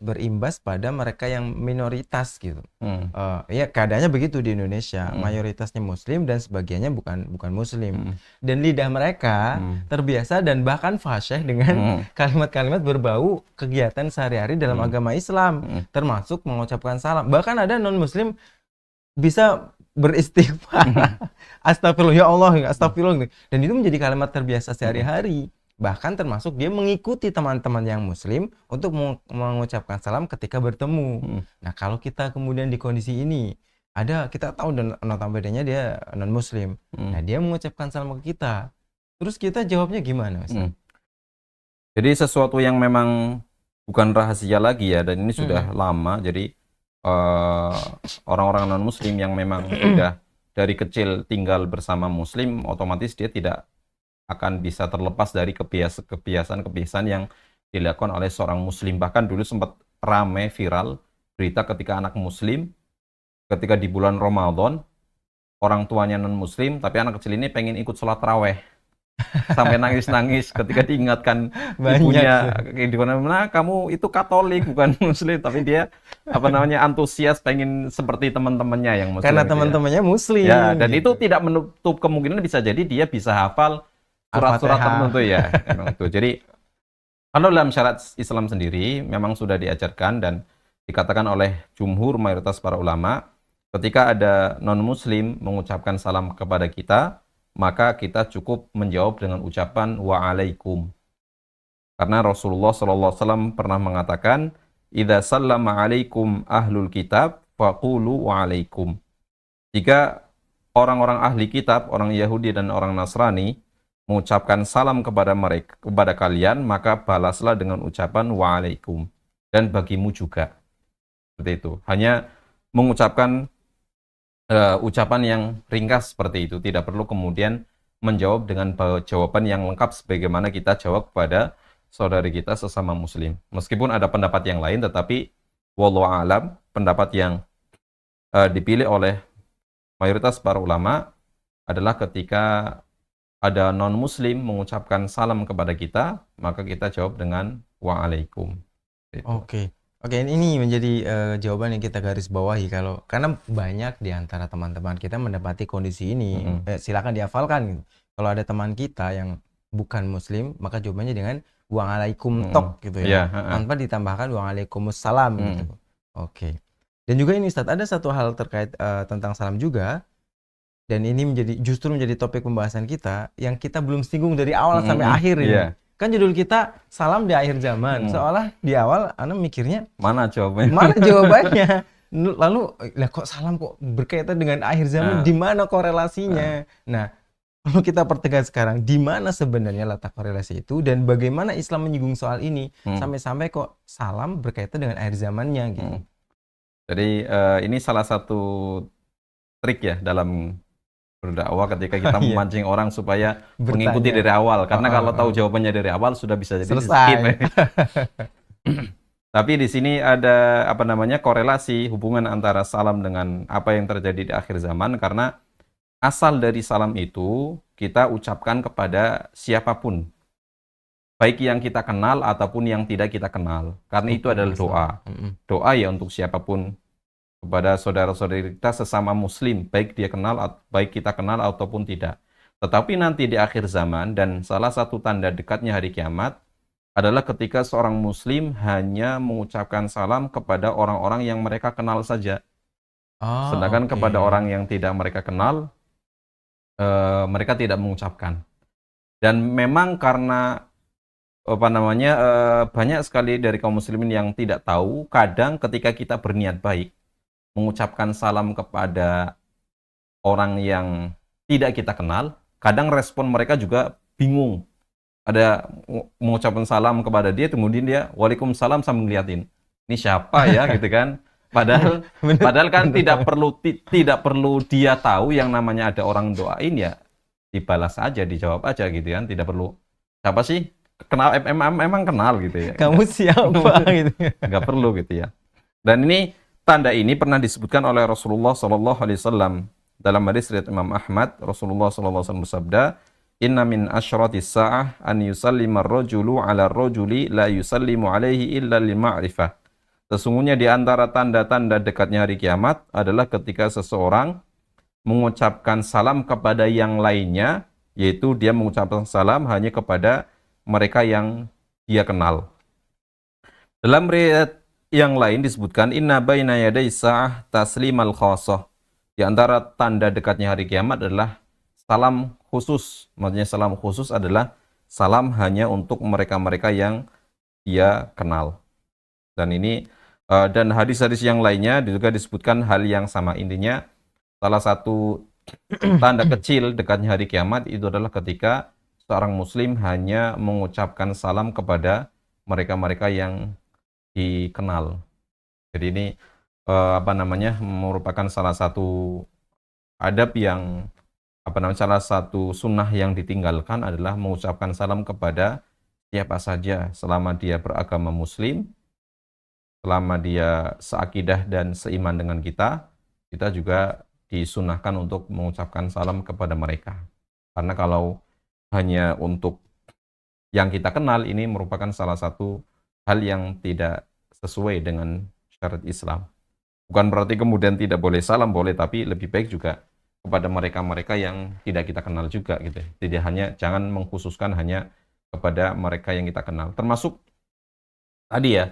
berimbas pada mereka yang minoritas gitu. Ya keadaannya begitu di Indonesia, mayoritasnya muslim dan sebagiannya bukan muslim. Dan lidah mereka terbiasa dan bahkan fasyih dengan kalimat-kalimat berbau kegiatan sehari-hari dalam agama Islam, termasuk mengucapkan salam. Bahkan ada non-muslim bisa beristighfar, astagfirullah, ya Allah, astagfirullah, dan itu menjadi kalimat terbiasa sehari-hari. Bahkan termasuk dia mengikuti teman-teman yang muslim untuk mengucapkan salam ketika bertemu. Nah, kalau kita kemudian di kondisi ini, kita tahu dan notabene-nya dia non-muslim. Nah, dia mengucapkan salam ke kita. Terus kita jawabnya gimana, Ustaz? Jadi sesuatu yang memang bukan rahasia lagi ya, dan ini sudah lama. Jadi orang-orang non-muslim yang memang sudah dari kecil tinggal bersama muslim, otomatis dia tidak akan bisa terlepas dari kebiasaan-kebiasaan yang dilakukan oleh seorang muslim. Bahkan dulu sempat ramai viral berita ketika anak muslim, ketika di bulan Ramadan, orang tuanya non-muslim, tapi anak kecil ini pengen ikut sholat raweh. Sampai nangis-nangis ketika diingatkan ibunya, di mana kamu itu Katolik bukan muslim, tapi dia antusias pengen seperti teman-temannya yang muslim. Karena teman-temannya muslim. Ya, dan itu tidak menutup kemungkinan bisa jadi dia bisa hafal surat-surat tertentu ya. Memang itu. Jadi kalau dalam syariat Islam sendiri memang sudah diajarkan dan dikatakan oleh jumhur mayoritas para ulama, ketika ada non-muslim mengucapkan salam kepada kita, maka kita cukup menjawab dengan ucapan wa'alaikum. Karena Rasulullah SAW pernah mengatakan, "Idza sallama 'alaikum ahlul kitab, faqulu wa'alaikum." Jika orang-orang ahli kitab, orang Yahudi dan orang Nasrani mengucapkan salam kepada mereka, kepada kalian, maka balaslah dengan ucapan wa'alaikum. Dan bagimu juga. Seperti itu. Hanya mengucapkan ucapan yang ringkas seperti itu. Tidak perlu kemudian menjawab dengan jawaban yang lengkap sebagaimana kita jawab kepada saudari kita sesama muslim. Meskipun ada pendapat yang lain, tetapi wallahu alam, pendapat yang dipilih oleh mayoritas para ulama adalah ketika ada non-muslim mengucapkan salam kepada kita, maka kita jawab dengan wa'alaikum. Gitu. Oke, ini menjadi jawaban yang kita garis bawahi karena banyak di antara teman-teman kita mendapati kondisi ini. Silakan dihafalkan gitu. Kalau ada teman kita yang bukan muslim, maka jawabannya dengan wa'alaikum tok gitu ya. Tanpa ditambahkan wa'alaikumussalam gitu. Oke. Dan juga ini Ustaz, ada satu hal terkait tentang salam juga. Dan ini justru menjadi topik pembahasan kita yang kita belum singgung dari awal sampai akhir ini. Kan judul kita salam di akhir zaman. Seolah di awal Anda mikirnya mana jawabannya? Mana jawabannya? Lalu kok salam kok berkaitan dengan akhir zaman? Di mana korelasinya? Nah, kalau kita pertegas sekarang, di mana sebenarnya letak korelasi itu dan bagaimana Islam menyinggung soal ini sampai-sampai kok salam berkaitan dengan akhir zamannya gitu. Jadi ini salah satu trik ya dalam berdakwah ketika kita memancing orang supaya mengikuti dari awal. Karena kalau tahu jawabannya dari awal sudah bisa jadi skip. Tapi di sini ada korelasi hubungan antara salam dengan apa yang terjadi di akhir zaman, karena asal dari salam itu kita ucapkan kepada siapapun, baik yang kita kenal ataupun yang tidak kita kenal. Karena itu adalah doa. Doa ya untuk siapapun, kepada saudara-saudari kita sesama muslim, baik kita kenal ataupun tidak. Tetapi nanti di akhir zaman, dan salah satu tanda dekatnya hari kiamat adalah ketika seorang muslim hanya mengucapkan salam kepada orang-orang yang mereka kenal saja. Sedangkan kepada orang yang tidak mereka kenal, mereka tidak mengucapkan. Dan memang karena banyak sekali dari kaum muslimin yang tidak tahu, kadang ketika kita berniat baik mengucapkan salam kepada orang yang tidak kita kenal, kadang respon mereka juga bingung. Ada mengucapkan salam kepada dia, kemudian dia waalaikumsalam sambil ngeliatin, ini siapa ya gitu kan? Padahal kan tidak perlu dia tahu yang namanya ada orang doain, ya dibalas aja, dijawab aja gitu kan, tidak perlu siapa sih, kenal emang kenal gitu ya. Kamu siapa gitu. Nggak perlu gitu ya. Dan tanda ini pernah disebutkan oleh Rasulullah SAW dalam hadis riwayat Imam Ahmad. Rasulullah SAW bersabda, "Inna min asyratis sa'ah an yusallima ar-rajulu 'ala ar-rajuli la yusallimu 'alaihi illa lima'rifah." Sesungguhnya di antara tanda-tanda dekatnya hari kiamat adalah ketika seseorang mengucapkan salam kepada yang lainnya, yaitu dia mengucapkan salam hanya kepada mereka yang dia kenal. Dalam riwayat yang lain disebutkan, inna baina yaday sa'ah taslimal khassah. Di antara tanda dekatnya hari kiamat adalah salam khusus. Maksudnya salam khusus adalah salam hanya untuk mereka-mereka yang dia kenal. Dan dan hadis-hadis yang lainnya juga disebutkan hal yang sama. Intinya salah satu tanda kecil dekatnya hari kiamat itu adalah ketika seorang muslim hanya mengucapkan salam kepada mereka-mereka yang dikenal. Jadi ini merupakan salah satu adab yang salah satu sunnah yang ditinggalkan adalah mengucapkan salam kepada siapa saja selama dia beragama muslim, selama dia seakidah dan seiman dengan kita juga disunahkan untuk mengucapkan salam kepada mereka. Karena kalau hanya untuk yang kita kenal, ini merupakan salah satu hal yang tidak sesuai dengan syariat Islam. Bukan berarti kemudian tidak boleh salam, boleh, tapi lebih baik juga kepada mereka-mereka yang tidak kita kenal juga gitu. Jadi jangan mengkhususkan hanya kepada mereka yang kita kenal. Termasuk tadi ya,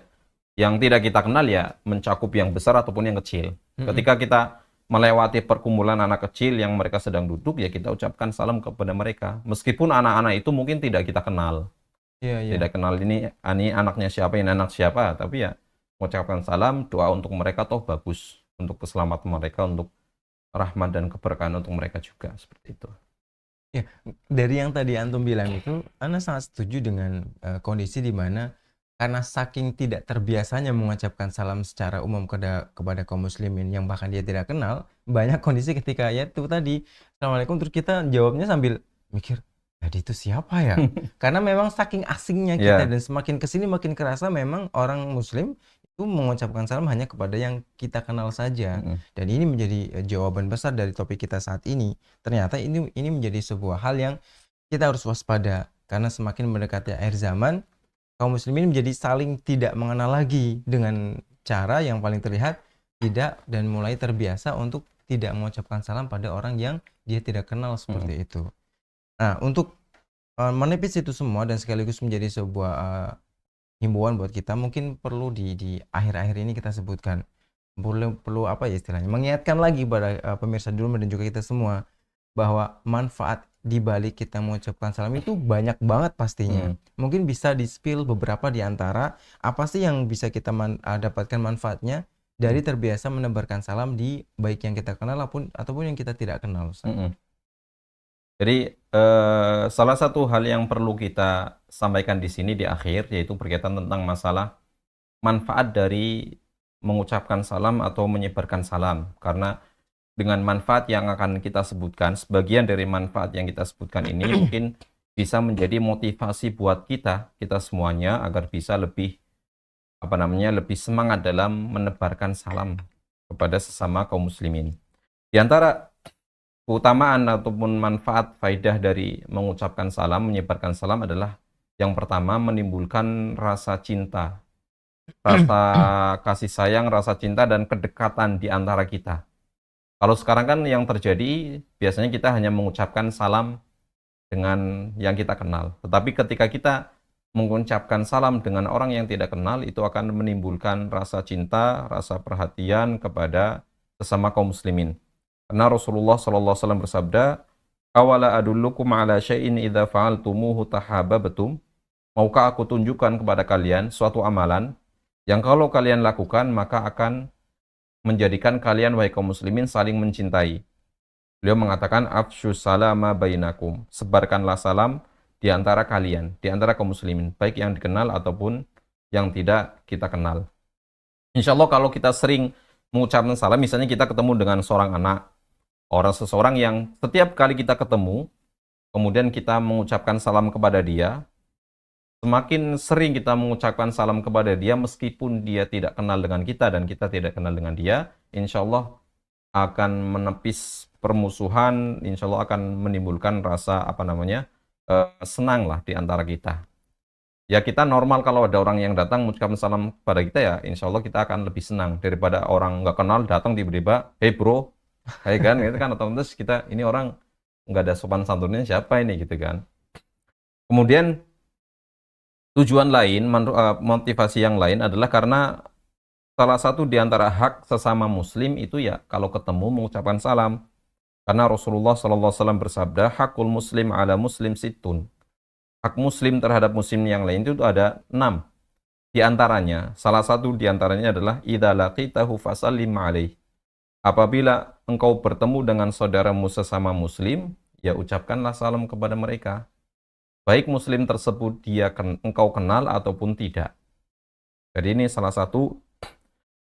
yang tidak kita kenal ya mencakup yang besar ataupun yang kecil. Mm-mm. Ketika kita melewati perkumpulan anak kecil yang mereka sedang duduk, ya kita ucapkan salam kepada mereka. Meskipun anak-anak itu mungkin tidak kita kenal. Iya, iya. Tidak kenal ini anaknya siapa, ini anak siapa. Tapi ya mengucapkan salam, doa untuk mereka toh bagus. Untuk keselamatan mereka, untuk rahmat dan keberkahan untuk mereka juga. Seperti itu. Ya, dari yang tadi Antum bilang itu, Ana sangat setuju dengan kondisi di mana karena saking tidak terbiasanya mengucapkan salam secara umum kepada kaum muslimin yang bahkan dia tidak kenal, banyak kondisi ketika ya itu tadi, Assalamualaikum, terus kita jawabnya sambil mikir, tadi itu siapa ya? Karena memang saking asingnya kita Ya, dan semakin kesini makin kerasa memang orang muslim itu mengucapkan salam hanya kepada yang kita kenal saja. mm-mm. Dan ini menjadi jawaban besar dari topik kita saat ini. Ternyata ini menjadi sebuah hal yang kita harus waspada karena semakin mendekati akhir zaman, kaum muslimin menjadi saling tidak mengenal lagi dengan cara yang paling terlihat tidak dan mulai terbiasa untuk tidak mengucapkan salam pada orang yang dia tidak kenal seperti itu. Nah, untuk menepis itu semua dan sekaligus menjadi sebuah himbauan buat kita, mungkin perlu di akhir-akhir ini kita sebutkan perlu apa ya istilahnya, mengingatkan lagi pada pemirsa di rumah dan juga kita semua bahwa manfaat di balik kita mengucapkan salam itu banyak banget pastinya. Mungkin bisa di-spill beberapa di antara apa sih yang bisa kita dapatkan manfaatnya dari terbiasa menebarkan salam di baik yang kita kenal ataupun yang kita tidak kenal. Ustaz. Mm-mm. Jadi salah satu hal yang perlu kita sampaikan di sini di akhir yaitu berkaitan tentang masalah manfaat dari mengucapkan salam atau menyebarkan salam. Karena dengan manfaat yang akan kita sebutkan, sebagian dari manfaat yang kita sebutkan ini mungkin bisa menjadi motivasi buat kita semuanya agar bisa lebih lebih semangat dalam menebarkan salam kepada sesama kaum muslimin. Di antara keutamaan ataupun manfaat faidah dari mengucapkan salam, menyebarkan salam adalah yang pertama menimbulkan rasa cinta, rasa kasih sayang, rasa cinta dan kedekatan di antara kita. Kalau sekarang kan yang terjadi biasanya kita hanya mengucapkan salam dengan yang kita kenal. Tetapi ketika kita mengucapkan salam dengan orang yang tidak kenal, itu akan menimbulkan rasa cinta, rasa perhatian kepada sesama kaum muslimin. Karena Rasulullah SAW bersabda, "Awala adullukum ala syai'in idza fa'altumuhu tahabbabtum." Maukah aku tunjukkan kepada kalian suatu amalan yang kalau kalian lakukan maka akan menjadikan kalian wahai kaum muslimin saling mencintai. Beliau mengatakan afshu salama bainakum. Sebarkanlah salam di antara kalian, di antara kaum muslimin, baik yang dikenal ataupun yang tidak kita kenal. Insya Allah kalau kita sering mengucapkan salam, misalnya kita ketemu dengan seorang anak, seseorang yang setiap kali kita ketemu, kemudian kita mengucapkan salam kepada dia, semakin sering kita mengucapkan salam kepada dia, meskipun dia tidak kenal dengan kita dan kita tidak kenal dengan dia, insya Allah akan menepis permusuhan, insya Allah akan menimbulkan rasa senang lah di antara kita. Ya kita normal kalau ada orang yang datang mengucapkan salam kepada kita ya, insya Allah kita akan lebih senang daripada orang nggak kenal datang tiba-tiba, hey bro, kayak kan, gitu kan, otomatis kita ini orang nggak ada sopan santunnya siapa ini gitu kan. Kemudian tujuan lain, motivasi yang lain adalah karena salah satu di antara hak sesama muslim itu ya kalau ketemu mengucapkan salam. Karena Rasulullah SAW bersabda, hakul muslim ala muslim situn. Hak muslim terhadap muslim yang lain itu ada 6. Di antaranya, salah satu di antaranya adalah idza laqitahu fasallim alaih. Apabila engkau bertemu dengan saudaramu sesama muslim, ya ucapkanlah salam kepada mereka. Baik muslim tersebut engkau kenal ataupun tidak. Jadi ini salah satu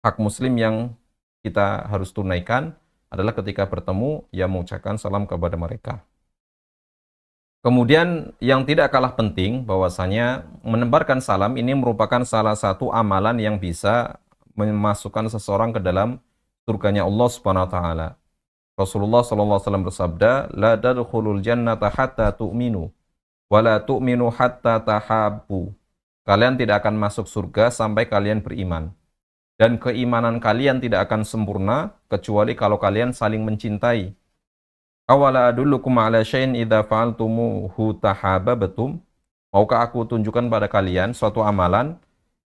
hak muslim yang kita harus tunaikan adalah ketika bertemu, ya mengucapkan salam kepada mereka. Kemudian yang tidak kalah penting bahwasanya menebarkan salam ini merupakan salah satu amalan yang bisa memasukkan seseorang ke dalam surganya Allah Subhanahu wa taala. Rasulullah SAW bersabda, "La tadkhulul jannata hatta tu'minu wa la tu'minu hatta tahabbu." Kalian tidak akan masuk surga sampai kalian beriman. Dan keimanan kalian tidak akan sempurna kecuali kalau kalian saling mencintai. Awala adullukum ala syai'in idza fa'altumuhu tahabbabtum. Maukah aku tunjukkan pada kalian suatu amalan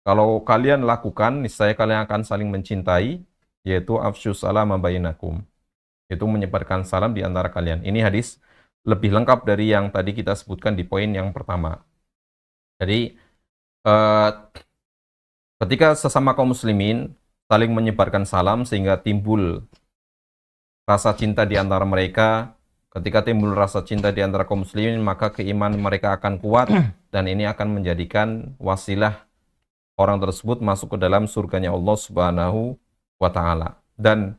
Kalau kalian lakukan, niscaya kalian akan saling mencintai, yaitu afsyus salam bainakum. Itu menyebarkan salam di antara kalian. Ini hadis lebih lengkap dari yang tadi kita sebutkan di poin yang pertama. Jadi, eh, ketika sesama kaum muslimin saling menyebarkan salam sehingga timbul rasa cinta di antara mereka, ketika timbul rasa cinta di antara kaum muslimin, maka keimanan mereka akan kuat dan ini akan menjadikan wasilah orang tersebut masuk ke dalam surganya Allah Subhanahu wa taala. Dan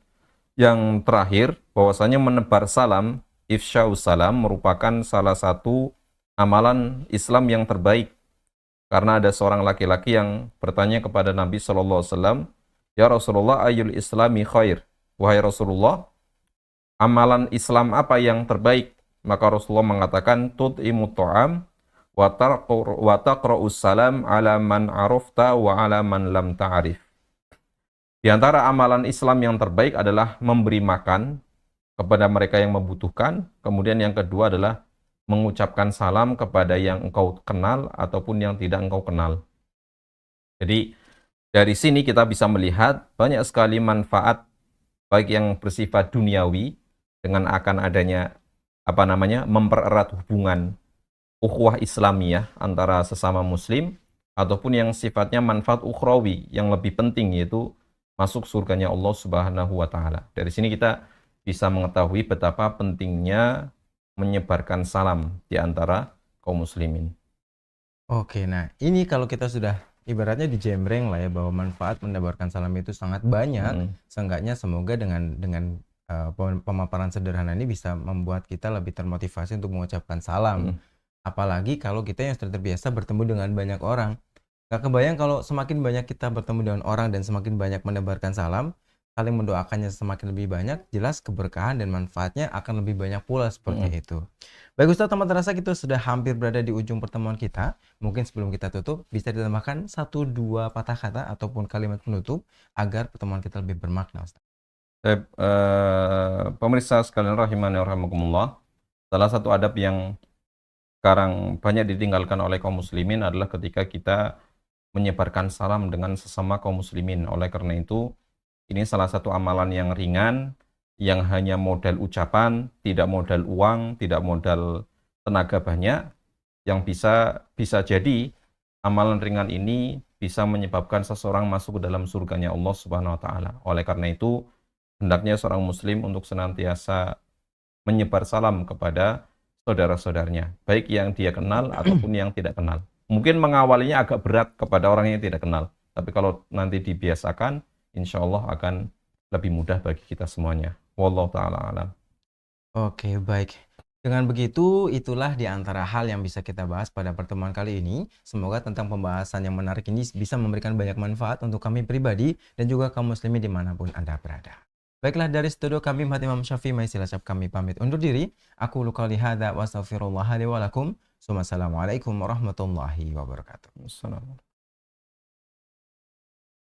yang terakhir, bahwasanya menebar salam, ifsya'us salam merupakan salah satu amalan Islam yang terbaik. Karena ada seorang laki-laki yang bertanya kepada Nabi sallallahu alaihi wasallam, "Ya Rasulullah, ayyul islami khair?" Wahai Rasulullah, amalan Islam apa yang terbaik? Maka Rasulullah mengatakan, "Tut'imut ta'am wa taqra'us salam ala man arafta wa ala man lam ta'rif." Di antara amalan Islam yang terbaik adalah memberi makan kepada mereka yang membutuhkan. Kemudian yang kedua adalah mengucapkan salam kepada yang engkau kenal ataupun yang tidak engkau kenal. Jadi dari sini kita bisa melihat banyak sekali manfaat baik yang bersifat duniawi dengan akan adanya mempererat hubungan ukhuwah Islamiyah antara sesama muslim, ataupun yang sifatnya manfaat ukhrawi yang lebih penting, yaitu masuk surganya Allah Subhanahu wa taala. Dari sini kita bisa mengetahui betapa pentingnya menyebarkan salam di antara kaum muslimin. Oke, nah ini kalau kita sudah ibaratnya dijembreng lah ya bahwa manfaat menebarkan salam itu sangat banyak, seenggaknya semoga dengan pemaparan sederhana ini bisa membuat kita lebih termotivasi untuk mengucapkan salam. Apalagi kalau kita yang sudah terbiasa bertemu dengan banyak orang. Gak kebayang kalau semakin banyak kita bertemu dengan orang dan semakin banyak menebarkan salam, saling mendoakannya semakin lebih banyak, jelas keberkahan dan manfaatnya akan lebih banyak pula seperti itu. Baik Ustaz, teman terasa kita sudah hampir berada di ujung pertemuan kita. Mungkin sebelum kita tutup, bisa ditambahkan 1-2 patah kata ataupun kalimat penutup agar pertemuan kita lebih bermakna, Ustaz. Pemirsa sekalian rahimani wa rahimakumullah, salah satu adab yang sekarang banyak ditinggalkan oleh kaum muslimin adalah ketika kita menyebarkan salam dengan sesama kaum muslimin. Oleh karena itu, ini salah satu amalan yang ringan, yang hanya modal ucapan, tidak modal uang, tidak modal tenaga banyak, yang bisa jadi amalan ringan ini bisa menyebabkan seseorang masuk ke dalam surganya Allah Subhanahu wa taala. Oleh karena itu, hendaknya seorang muslim untuk senantiasa menyebar salam kepada saudara-saudaranya, baik yang dia kenal ataupun yang tidak kenal. Mungkin mengawalinya agak berat kepada orang yang tidak kenal, tapi kalau nanti dibiasakan, insya Allah akan lebih mudah bagi kita semuanya. Wallahu ta'ala alam. Oke, baik. Dengan begitu, itulah di antara hal yang bisa kita bahas pada pertemuan kali ini. Semoga tentang pembahasan yang menarik ini bisa memberikan banyak manfaat untuk kami pribadi dan juga kaum muslimin dimanapun Anda berada. Baiklah, dari studio kami Imam Syafi'i Silacap kami pamit undur diri. Aku qouli hadza wa astaghfirullah li wa lakum. Assalamualaikum warahmatullahi wabarakatuh. Assalamualaikum.